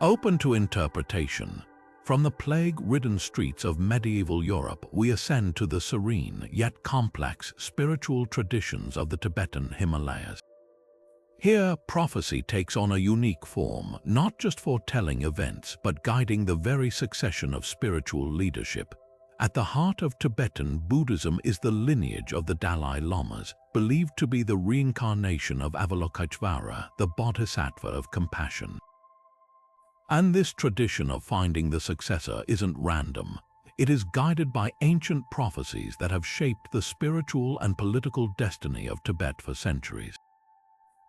Open to interpretation. From the plague-ridden streets of medieval Europe, we ascend to the serene yet complex spiritual traditions of the Tibetan Himalayas. Here, prophecy takes on a unique form, not just foretelling events, but guiding the very succession of spiritual leadership. At the heart of Tibetan Buddhism is the lineage of the Dalai Lamas, believed to be the reincarnation of Avalokiteshvara, the bodhisattva of compassion. And this tradition of finding the successor isn't random. It is guided by ancient prophecies that have shaped the spiritual and political destiny of Tibet for centuries.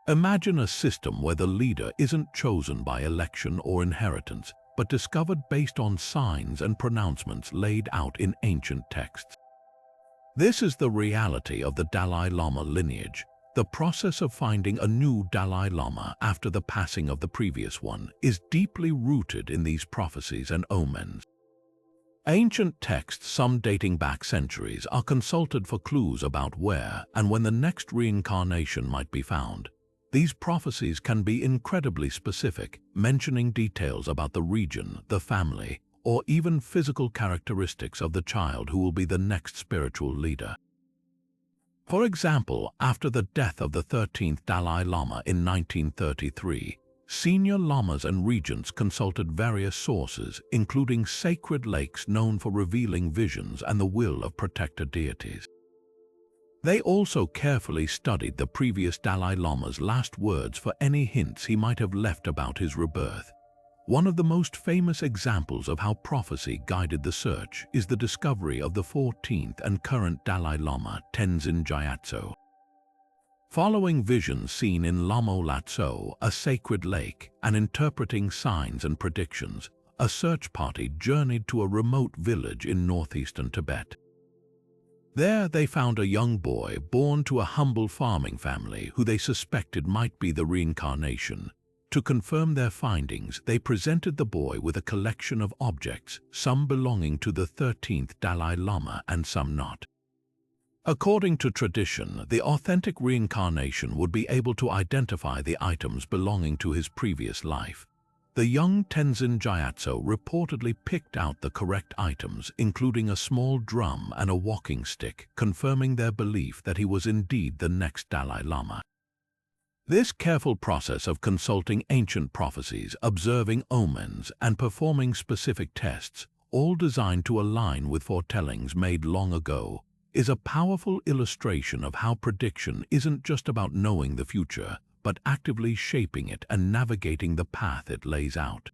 Imagine a system where the leader isn't chosen by election or inheritance, but discovered based on signs and pronouncements laid out in ancient texts. This is the reality of the Dalai Lama lineage. The process of finding a new Dalai Lama after the passing of the previous one is deeply rooted in these prophecies and omens. Ancient texts, some dating back centuries, are consulted for clues about where and when the next reincarnation might be found. These prophecies can be incredibly specific, mentioning details about the region, the family, or even physical characteristics of the child who will be the next spiritual leader. For example, after the death of the 13th Dalai Lama in 1933, senior lamas and regents consulted various sources, including sacred lakes known for revealing visions and the will of protector deities. They also carefully studied the previous Dalai Lama's last words for any hints he might have left about his rebirth. One of the most famous examples of how prophecy guided the search is the discovery of the 14th and current Dalai Lama, Tenzin Gyatso. Following visions seen in Lamo Latso, a sacred lake, and interpreting signs and predictions, a search party journeyed to a remote village in northeastern Tibet. There they found a young boy born to a humble farming family who they suspected might be the reincarnation. To confirm their findings, they presented the boy with a collection of objects, some belonging to the 13th Dalai Lama and some not. According to tradition, the authentic reincarnation would be able to identify the items belonging to his previous life. The young Tenzin Gyatso reportedly picked out the correct items, including a small drum and a walking stick, confirming their belief that he was indeed the next Dalai Lama. This careful process of consulting ancient prophecies, observing omens, and performing specific tests, all designed to align with foretellings made long ago, is a powerful illustration of how prediction isn't just about knowing the future, but actively shaping it and navigating the path it lays out.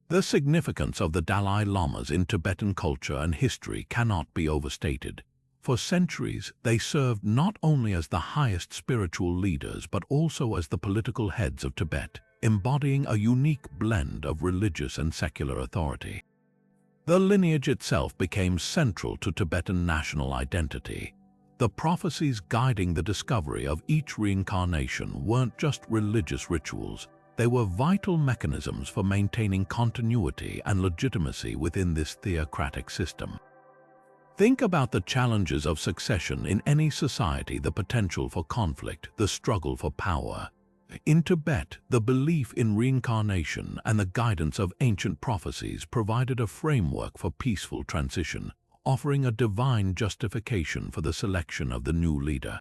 The significance of the Dalai Lamas in Tibetan culture and history cannot be overstated. For centuries, they served not only as the highest spiritual leaders but also as the political heads of Tibet, embodying a unique blend of religious and secular authority. The lineage itself became central to Tibetan national identity. The prophecies guiding the discovery of each reincarnation weren't just religious rituals, they were vital mechanisms for maintaining continuity and legitimacy within this theocratic system. Think about the challenges of succession in any society: the potential for conflict, the struggle for power. In Tibet, the belief in reincarnation and the guidance of ancient prophecies provided a framework for peaceful transition, offering a divine justification for the selection of the new leader.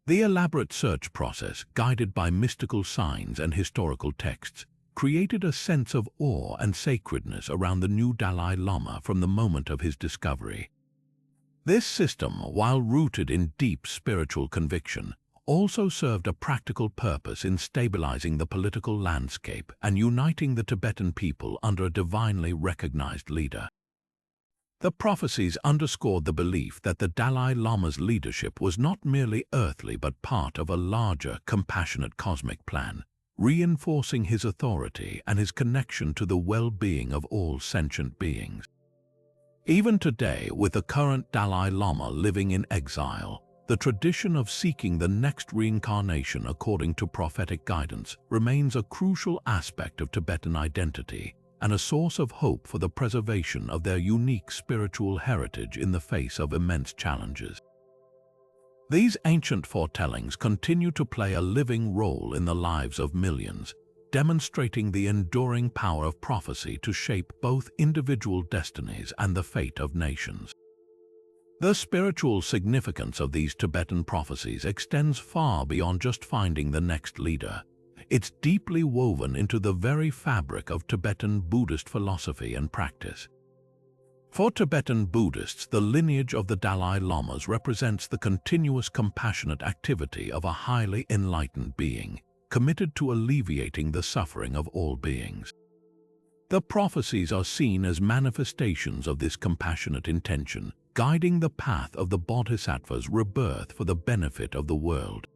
The elaborate search process, guided by mystical signs and historical texts, created a sense of awe and sacredness around the new Dalai Lama from the moment of his discovery. This system, while rooted in deep spiritual conviction, also served a practical purpose in stabilizing the political landscape and uniting the Tibetan people under a divinely recognized leader. The prophecies underscored the belief that the Dalai Lama's leadership was not merely earthly but part of a larger, compassionate cosmic plan, reinforcing his authority and his connection to the well-being of all sentient beings. Even today, with the current Dalai Lama living in exile, the tradition of seeking the next reincarnation according to prophetic guidance remains a crucial aspect of Tibetan identity and a source of hope for the preservation of their unique spiritual heritage in the face of immense challenges. These ancient foretellings continue to play a living role in the lives of millions, demonstrating the enduring power of prophecy to shape both individual destinies and the fate of nations. The spiritual significance of these Tibetan prophecies extends far beyond just finding the next leader. It's deeply woven into the very fabric of Tibetan Buddhist philosophy and practice. For Tibetan Buddhists, the lineage of the Dalai Lamas represents the continuous compassionate activity of a highly enlightened being, committed to alleviating the suffering of all beings. The prophecies are seen as manifestations of this compassionate intention, guiding the path of the Bodhisattva's rebirth for the benefit of the world.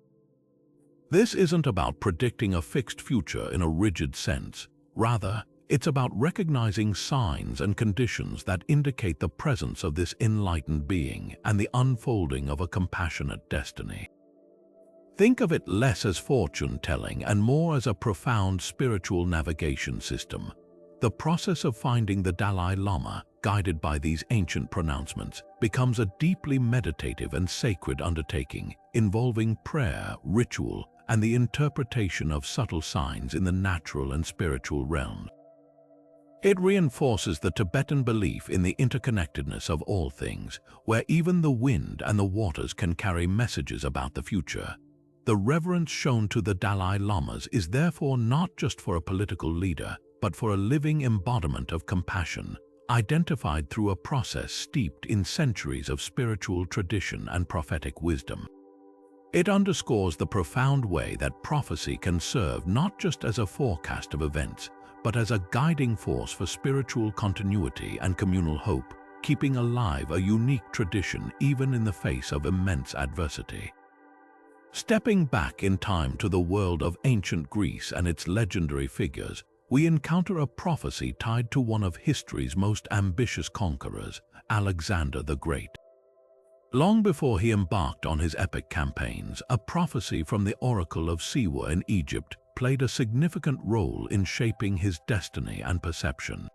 This isn't about predicting a fixed future in a rigid sense. Rather, it's about recognizing signs and conditions that indicate the presence of this enlightened being and the unfolding of a compassionate destiny. Think of it less as fortune-telling and more as a profound spiritual navigation system. The process of finding the Dalai Lama, guided by these ancient pronouncements, becomes a deeply meditative and sacred undertaking, involving prayer, ritual, and the interpretation of subtle signs in the natural and spiritual realms. It reinforces the Tibetan belief in the interconnectedness of all things, where even the wind and the waters can carry messages about the future. The reverence shown to the Dalai Lamas is therefore not just for a political leader, but for a living embodiment of compassion, identified through a process steeped in centuries of spiritual tradition and prophetic wisdom. It underscores the profound way that prophecy can serve not just as a forecast of events, but as a guiding force for spiritual continuity and communal hope, keeping alive a unique tradition even in the face of immense adversity. Stepping back in time to the world of ancient Greece and its legendary figures, we encounter a prophecy tied to one of history's most ambitious conquerors, Alexander the Great. Long before he embarked on his epic campaigns, a prophecy from the Oracle of Siwa in Egypt played a significant role in shaping his destiny and perception.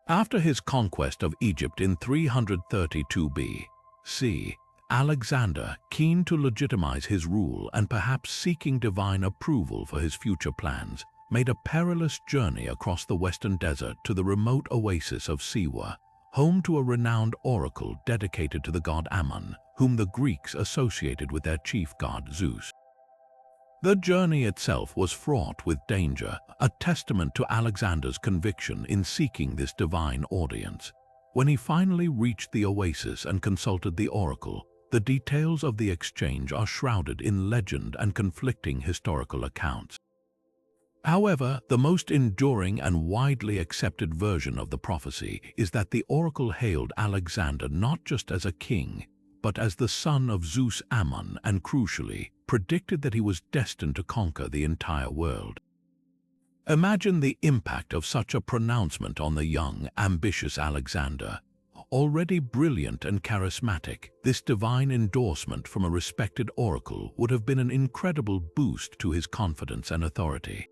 After his conquest of Egypt in 332 B.C., Alexander, keen to legitimize his rule and perhaps seeking divine approval for his future plans, made a perilous journey across the western desert to the remote oasis of Siwa, home to a renowned oracle dedicated to the god Ammon, whom the Greeks associated with their chief god Zeus. The journey itself was fraught with danger, a testament to Alexander's conviction in seeking this divine audience. When he finally reached the oasis and consulted the oracle, the details of the exchange are shrouded in legend and conflicting historical accounts. However, the most enduring and widely accepted version of the prophecy is that the oracle hailed Alexander not just as a king, but as the son of Zeus Ammon, and crucially, predicted that he was destined to conquer the entire world. Imagine the impact of such a pronouncement on the young, ambitious Alexander. Already brilliant and charismatic, this divine endorsement from a respected oracle would have been an incredible boost to his confidence and authority.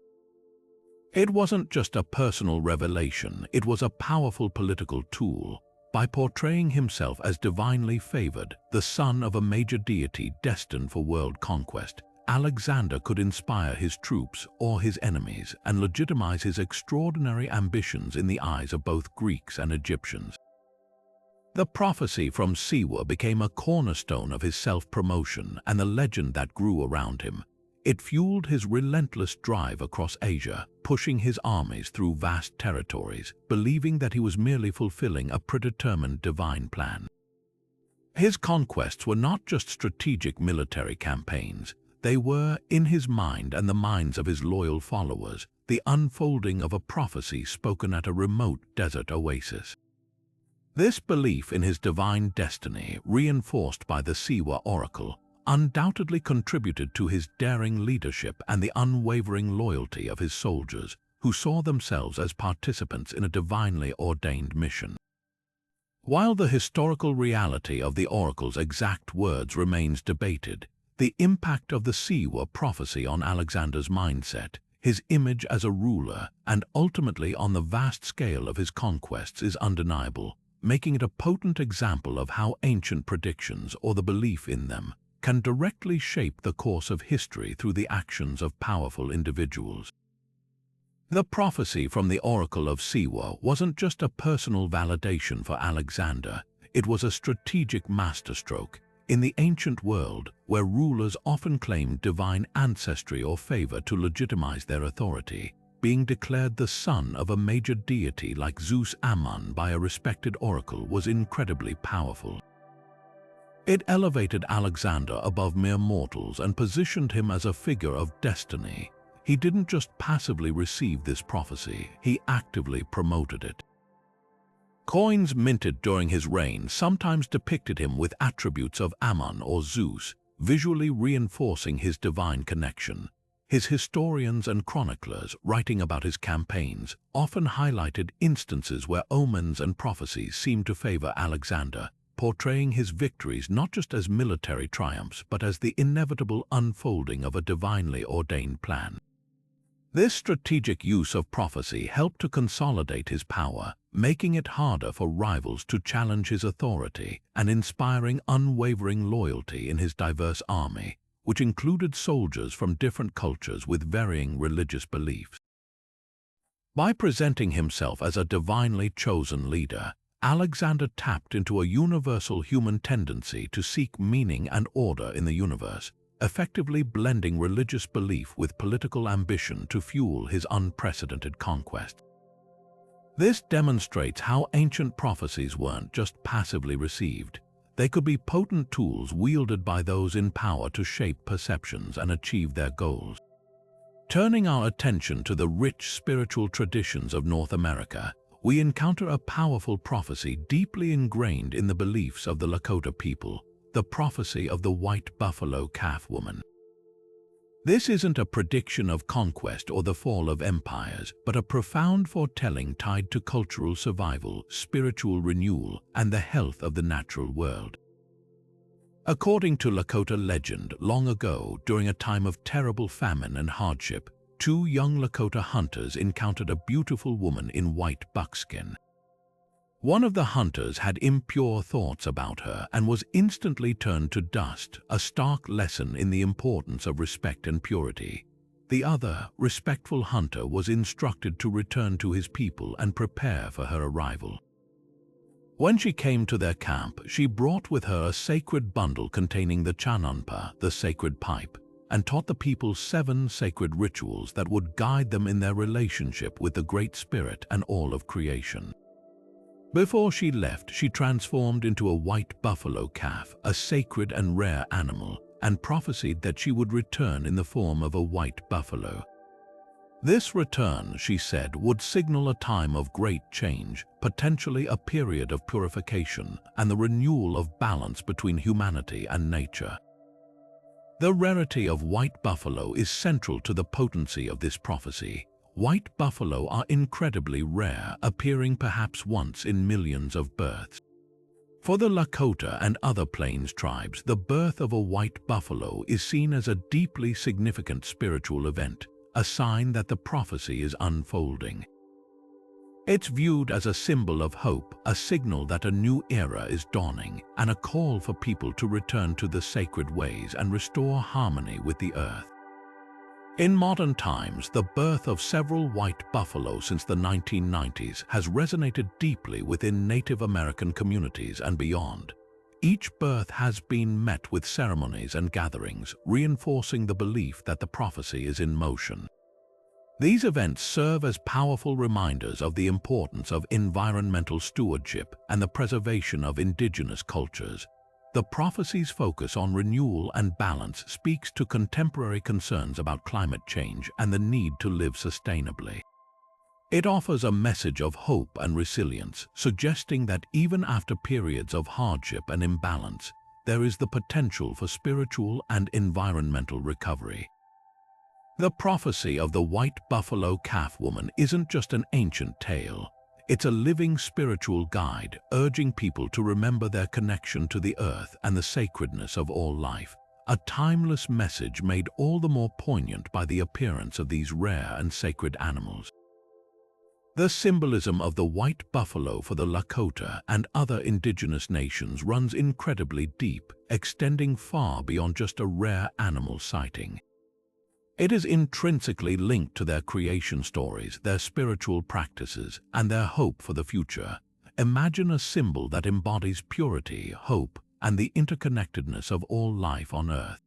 It wasn't just a personal revelation, it was a powerful political tool. By portraying himself as divinely favored, the son of a major deity destined for world conquest, Alexander could inspire his troops or his enemies and legitimize his extraordinary ambitions in the eyes of both Greeks and Egyptians. The prophecy from Siwa became a cornerstone of his self-promotion and the legend that grew around him. It fueled his relentless drive across Asia, pushing his armies through vast territories, believing that he was merely fulfilling a predetermined divine plan. His conquests were not just strategic military campaigns, they were, in his mind and the minds of his loyal followers, the unfolding of a prophecy spoken at a remote desert oasis. This belief in his divine destiny, reinforced by the Siwa oracle, undoubtedly contributed to his daring leadership and the unwavering loyalty of his soldiers, who saw themselves as participants in a divinely ordained mission. While the historical reality of the oracle's exact words remains debated, the impact of the Siwa prophecy on Alexander's mindset, his image as a ruler, and ultimately on the vast scale of his conquests is undeniable, making it a potent example of how ancient predictions, or the belief in them, can directly shape the course of history through the actions of powerful individuals. The prophecy from the Oracle of Siwa wasn't just a personal validation for Alexander, it was a strategic masterstroke. In the ancient world, where rulers often claimed divine ancestry or favor to legitimize their authority, being declared the son of a major deity like Zeus Ammon by a respected oracle was incredibly powerful. It elevated Alexander above mere mortals and positioned him as a figure of destiny. He didn't just passively receive this prophecy, he actively promoted it. Coins minted during his reign sometimes depicted him with attributes of Ammon or Zeus, visually reinforcing his divine connection. His historians and chroniclers, writing about his campaigns, often highlighted instances where omens and prophecies seemed to favor Alexander, portraying his victories not just as military triumphs but as the inevitable unfolding of a divinely ordained plan. This strategic use of prophecy helped to consolidate his power, making it harder for rivals to challenge his authority and inspiring unwavering loyalty in his diverse army. which included soldiers from different cultures with varying religious beliefs. By presenting himself as a divinely chosen leader, Alexander tapped into a universal human tendency to seek meaning and order in the universe, effectively blending religious belief with political ambition to fuel his unprecedented conquest. This demonstrates how ancient prophecies weren't just passively received. They could be potent tools wielded by those in power to shape perceptions and achieve their goals. Turning our attention to the rich spiritual traditions of North America, we encounter a powerful prophecy deeply ingrained in the beliefs of the Lakota people, the prophecy of the white buffalo calf woman. This isn't a prediction of conquest or the fall of empires, but a profound foretelling tied to cultural survival, spiritual renewal, and the health of the natural world. According to Lakota legend, long ago, during a time of terrible famine and hardship, two young Lakota hunters encountered a beautiful woman in white buckskin. One of the hunters had impure thoughts about her and was instantly turned to dust, a stark lesson in the importance of respect and purity. The other, respectful hunter, was instructed to return to his people and prepare for her arrival. When she came to their camp, she brought with her a sacred bundle containing the chanunpa, the sacred pipe, and taught the people 7 sacred rituals that would guide them in their relationship with the Great Spirit and all of creation. Before she left, she transformed into a white buffalo calf, a sacred and rare animal, and prophesied that she would return in the form of a white buffalo. This return, she said, would signal a time of great change, potentially a period of purification and the renewal of balance between humanity and nature. The rarity of white buffalo is central to the potency of this prophecy. White buffalo are incredibly rare, appearing perhaps once in millions of births. For the Lakota and other Plains tribes, the birth of a white buffalo is seen as a deeply significant spiritual event, a sign that the prophecy is unfolding. It's viewed as a symbol of hope, a signal that a new era is dawning, and a call for people to return to the sacred ways and restore harmony with the earth. In modern times, the birth of several white buffalo since the 1990s has resonated deeply within Native American communities and beyond. Each birth has been met with ceremonies and gatherings, reinforcing the belief that the prophecy is in motion. These events serve as powerful reminders of the importance of environmental stewardship and the preservation of indigenous cultures. The prophecy's focus on renewal and balance speaks to contemporary concerns about climate change and the need to live sustainably. It offers a message of hope and resilience, suggesting that even after periods of hardship and imbalance, there is the potential for spiritual and environmental recovery. The prophecy of the white buffalo calf woman isn't just an ancient tale. It's a living spiritual guide, urging people to remember their connection to the earth and the sacredness of all life, a timeless message made all the more poignant by the appearance of these rare and sacred animals. The symbolism of the white buffalo for the Lakota and other indigenous nations runs incredibly deep, extending far beyond just a rare animal sighting. It is intrinsically linked to their creation stories, their spiritual practices, and their hope for the future. Imagine a symbol that embodies purity, hope, and the interconnectedness of all life on Earth.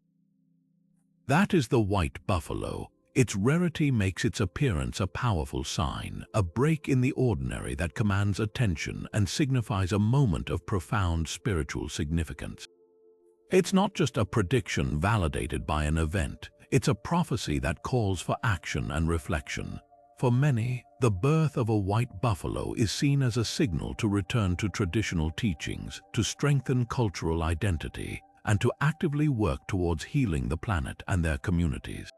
That is the white buffalo. Its rarity makes its appearance a powerful sign, a break in the ordinary that commands attention and signifies a moment of profound spiritual significance. It's not just a prediction validated by an event. It's a prophecy that calls for action and reflection. For many, the birth of a white buffalo is seen as a signal to return to traditional teachings, to strengthen cultural identity, and to actively work towards healing the planet and their communities.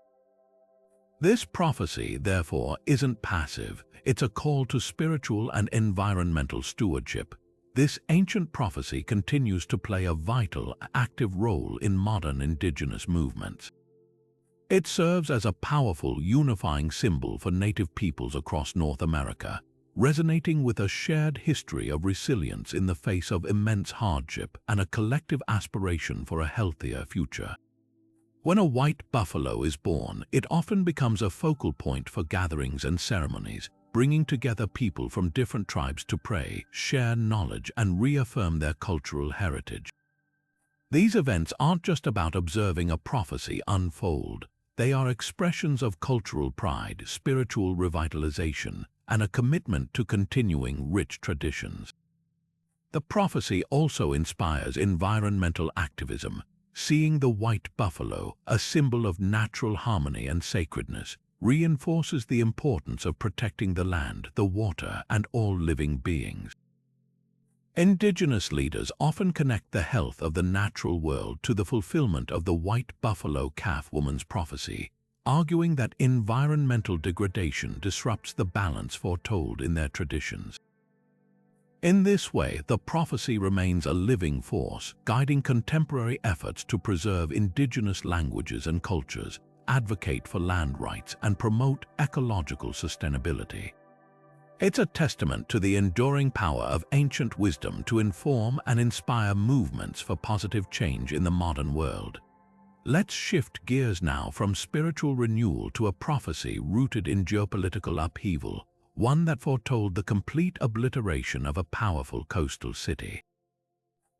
This prophecy, therefore, isn't passive. It's a call to spiritual and environmental stewardship. This ancient prophecy continues to play a vital, active role in modern indigenous movements. It serves as a powerful, unifying symbol for Native peoples across North America, resonating with a shared history of resilience in the face of immense hardship and a collective aspiration for a healthier future. When a white buffalo is born, it often becomes a focal point for gatherings and ceremonies, bringing together people from different tribes to pray, share knowledge, and reaffirm their cultural heritage. These events aren't just about observing a prophecy unfold. They are expressions of cultural pride, spiritual revitalization, and a commitment to continuing rich traditions. The prophecy also inspires environmental activism. Seeing the white buffalo, a symbol of natural harmony and sacredness, reinforces the importance of protecting the land, the water, and all living beings. Indigenous leaders often connect the health of the natural world to the fulfillment of the white buffalo calf woman's prophecy, arguing that environmental degradation disrupts the balance foretold in their traditions. In this way, the prophecy remains a living force, guiding contemporary efforts to preserve indigenous languages and cultures, advocate for land rights, and promote ecological sustainability. It's a testament to the enduring power of ancient wisdom to inform and inspire movements for positive change in the modern world. Let's shift gears now from spiritual renewal to a prophecy rooted in geopolitical upheaval, one that foretold the complete obliteration of a powerful coastal city.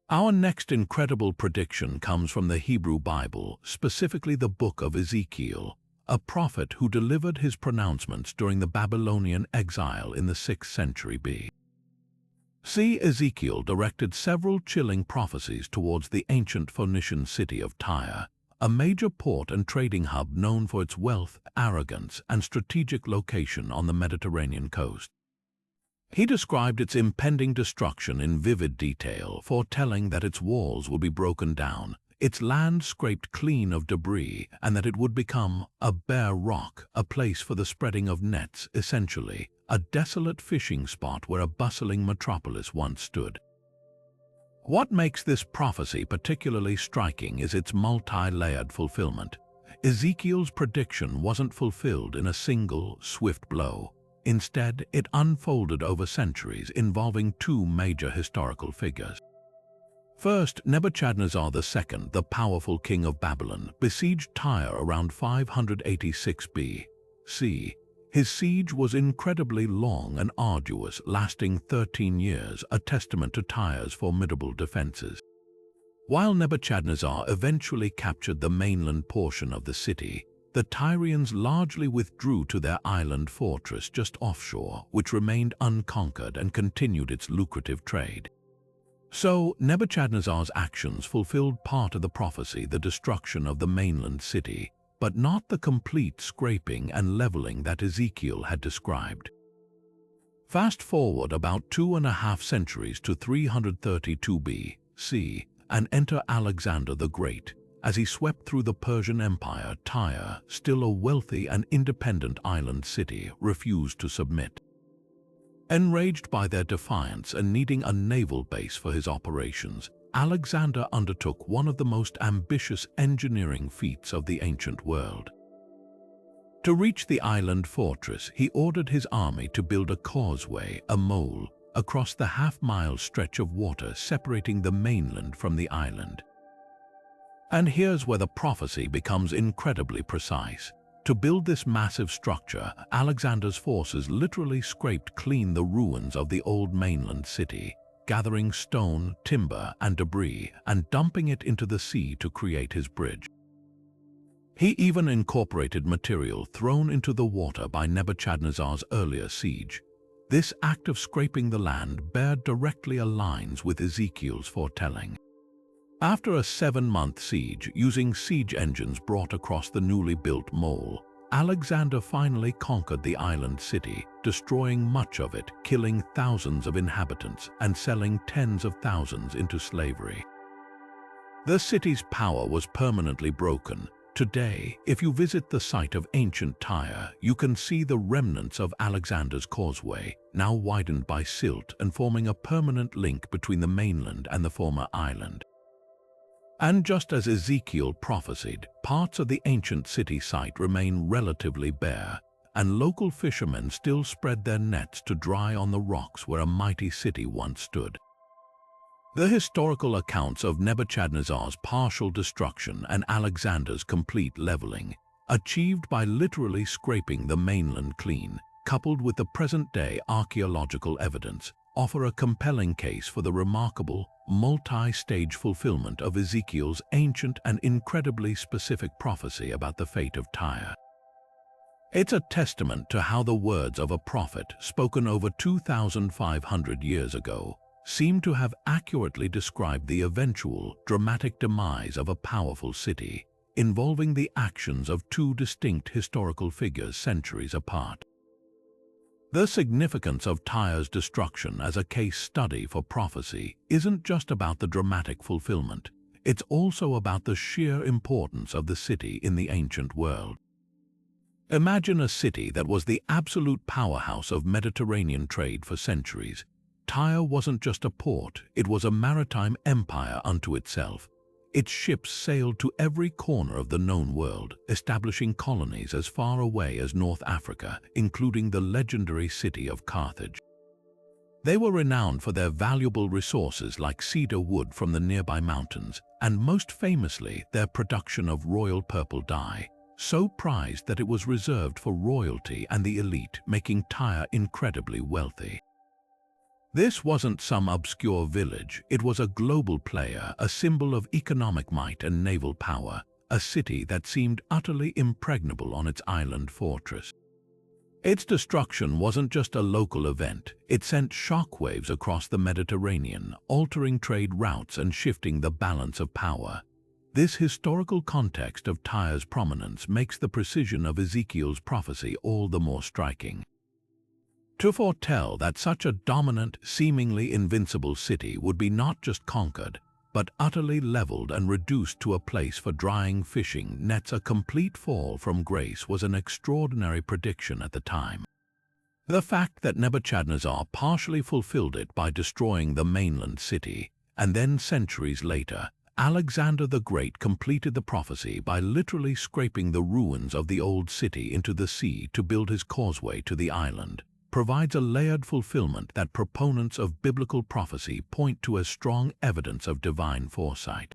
Our next incredible prediction comes from the Hebrew Bible, specifically the book of Ezekiel, a prophet who delivered his pronouncements during the Babylonian exile in the 6th century B.C. Ezekiel directed several chilling prophecies towards the ancient Phoenician city of Tyre, a major port and trading hub known for its wealth, arrogance, and strategic location on the Mediterranean coast. He described its impending destruction in vivid detail, foretelling that its walls would be broken down, its land scraped clean of debris, and that it would become a bare rock, a place for the spreading of nets, essentially, a desolate fishing spot where a bustling metropolis once stood. What makes this prophecy particularly striking is its multi-layered fulfillment. Ezekiel's prediction wasn't fulfilled in a single, swift blow. Instead, it unfolded over centuries, involving two major historical figures. First, Nebuchadnezzar II, the powerful king of Babylon, besieged Tyre around 586 B.C. His siege was incredibly long and arduous, lasting 13 years, a testament to Tyre's formidable defenses. While Nebuchadnezzar eventually captured the mainland portion of the city, the Tyrians largely withdrew to their island fortress just offshore, which remained unconquered and continued its lucrative trade. So, Nebuchadnezzar's actions fulfilled part of the prophecy, the destruction of the mainland city, but not the complete scraping and leveling that Ezekiel had described. Fast forward about 2.5 centuries to 332 B.C. and enter Alexander the Great. As he swept through the Persian Empire, Tyre, still a wealthy and independent island city, refused to submit. Enraged by their defiance and needing a naval base for his operations, Alexander undertook one of the most ambitious engineering feats of the ancient world. To reach the island fortress, he ordered his army to build a causeway, a mole, across the half-mile stretch of water separating the mainland from the island. And here's where the prophecy becomes incredibly precise. To build this massive structure, Alexander's forces literally scraped clean the ruins of the old mainland city, gathering stone, timber, and debris, and dumping it into the sea to create his bridge. He even incorporated material thrown into the water by Nebuchadnezzar's earlier siege. This act of scraping the land directly aligns with Ezekiel's foretelling. After a 7-month siege, using siege engines brought across the newly built mole, Alexander finally conquered the island city, destroying much of it, killing thousands of inhabitants, and selling tens of thousands into slavery. The city's power was permanently broken. Today, if you visit the site of ancient Tyre, you can see the remnants of Alexander's causeway, now widened by silt and forming a permanent link between the mainland and the former island. And just as Ezekiel prophesied, parts of the ancient city site remain relatively bare, and local fishermen still spread their nets to dry on the rocks where a mighty city once stood. The historical accounts of Nebuchadnezzar's partial destruction and Alexander's complete leveling, achieved by literally scraping the mainland clean, coupled with the present-day archaeological evidence, offer a compelling case for the remarkable, multi-stage fulfillment of Ezekiel's ancient and incredibly specific prophecy about the fate of Tyre. It's a testament to how the words of a prophet spoken over 2,500 years ago seem to have accurately described the eventual, dramatic demise of a powerful city, involving the actions of two distinct historical figures centuries apart. The significance of Tyre's destruction as a case study for prophecy isn't just about the dramatic fulfillment, it's also about the sheer importance of the city in the ancient world. Imagine a city that was the absolute powerhouse of Mediterranean trade for centuries. Tyre wasn't just a port, it was a maritime empire unto itself. Its ships sailed to every corner of the known world, establishing colonies as far away as North Africa, including the legendary city of Carthage. They were renowned for their valuable resources like cedar wood from the nearby mountains, and most famously their production of royal purple dye, so prized that it was reserved for royalty and the elite, making Tyre incredibly wealthy. This wasn't some obscure village, it was a global player, a symbol of economic might and naval power, a city that seemed utterly impregnable on its island fortress. Its destruction wasn't just a local event, it sent shockwaves across the Mediterranean, altering trade routes and shifting the balance of power. This historical context of Tyre's prominence makes the precision of Ezekiel's prophecy all the more striking. To foretell that such a dominant, seemingly invincible city would be not just conquered, but utterly leveled and reduced to a place for drying fishing nets, a complete fall from grace, was an extraordinary prediction at the time. The fact that Nebuchadnezzar partially fulfilled it by destroying the mainland city, and then centuries later, Alexander the Great completed the prophecy by literally scraping the ruins of the old city into the sea to build his causeway to the island, provides a layered fulfillment that proponents of biblical prophecy point to as strong evidence of divine foresight.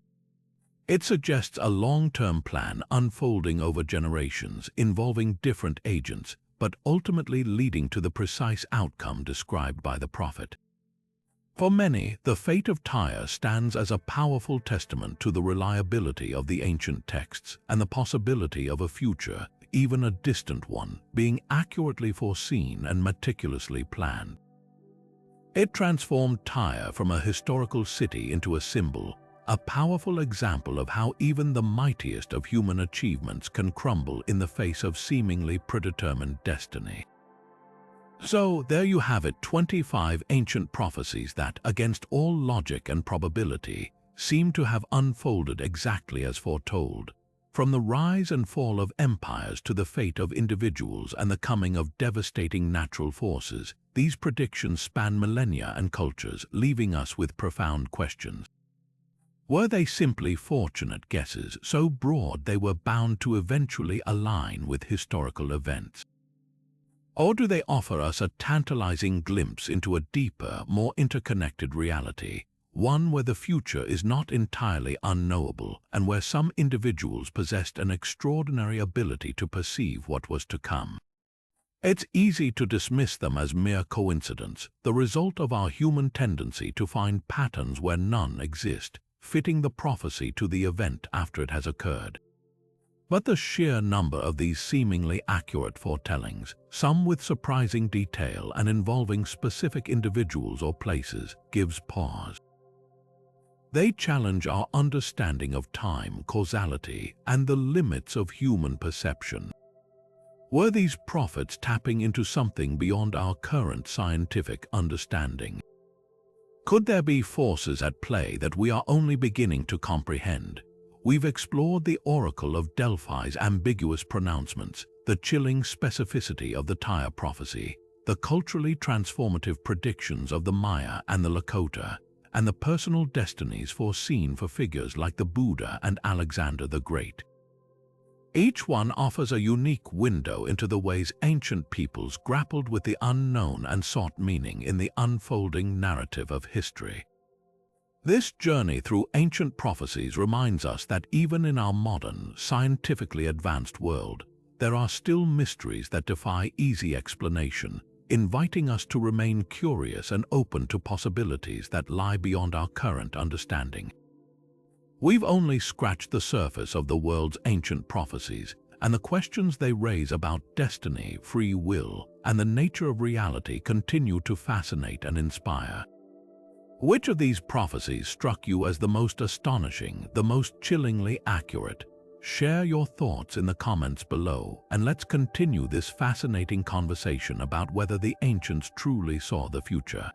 It suggests a long-term plan unfolding over generations, involving different agents, but ultimately leading to the precise outcome described by the prophet. For many, the fate of Tyre stands as a powerful testament to the reliability of the ancient texts and the possibility of a future, even a distant one, being accurately foreseen and meticulously planned. It transformed Tyre from a historical city into a symbol, a powerful example of how even the mightiest of human achievements can crumble in the face of seemingly predetermined destiny. So there you have it, 25 ancient prophecies that, against all logic and probability, seem to have unfolded exactly as foretold. From the rise and fall of empires to the fate of individuals and the coming of devastating natural forces, these predictions span millennia and cultures, leaving us with profound questions. Were they simply fortunate guesses, so broad they were bound to eventually align with historical events? Or do they offer us a tantalizing glimpse into a deeper, more interconnected reality, one where the future is not entirely unknowable and where some individuals possessed an extraordinary ability to perceive what was to come? It's easy to dismiss them as mere coincidence, the result of our human tendency to find patterns where none exist, fitting the prophecy to the event after it has occurred. But the sheer number of these seemingly accurate foretellings, some with surprising detail and involving specific individuals or places, gives pause. They challenge our understanding of time, causality, and the limits of human perception. Were these prophets tapping into something beyond our current scientific understanding? Could there be forces at play that we are only beginning to comprehend? We've explored the Oracle of Delphi's ambiguous pronouncements, the chilling specificity of the Tyre prophecy, the culturally transformative predictions of the Maya and the Lakota, and the personal destinies foreseen for figures like the Buddha and Alexander the Great. Each one offers a unique window into the ways ancient peoples grappled with the unknown and sought meaning in the unfolding narrative of history. This journey through ancient prophecies reminds us that even in our modern, scientifically advanced world, there are still mysteries that defy easy explanation, inviting us to remain curious and open to possibilities that lie beyond our current understanding. We've only scratched the surface of the world's ancient prophecies, and the questions they raise about destiny, free will, and the nature of reality continue to fascinate and inspire. Which of these prophecies struck you as the most astonishing, the most chillingly accurate? Share your thoughts in the comments below, and let's continue this fascinating conversation about whether the ancients truly saw the future.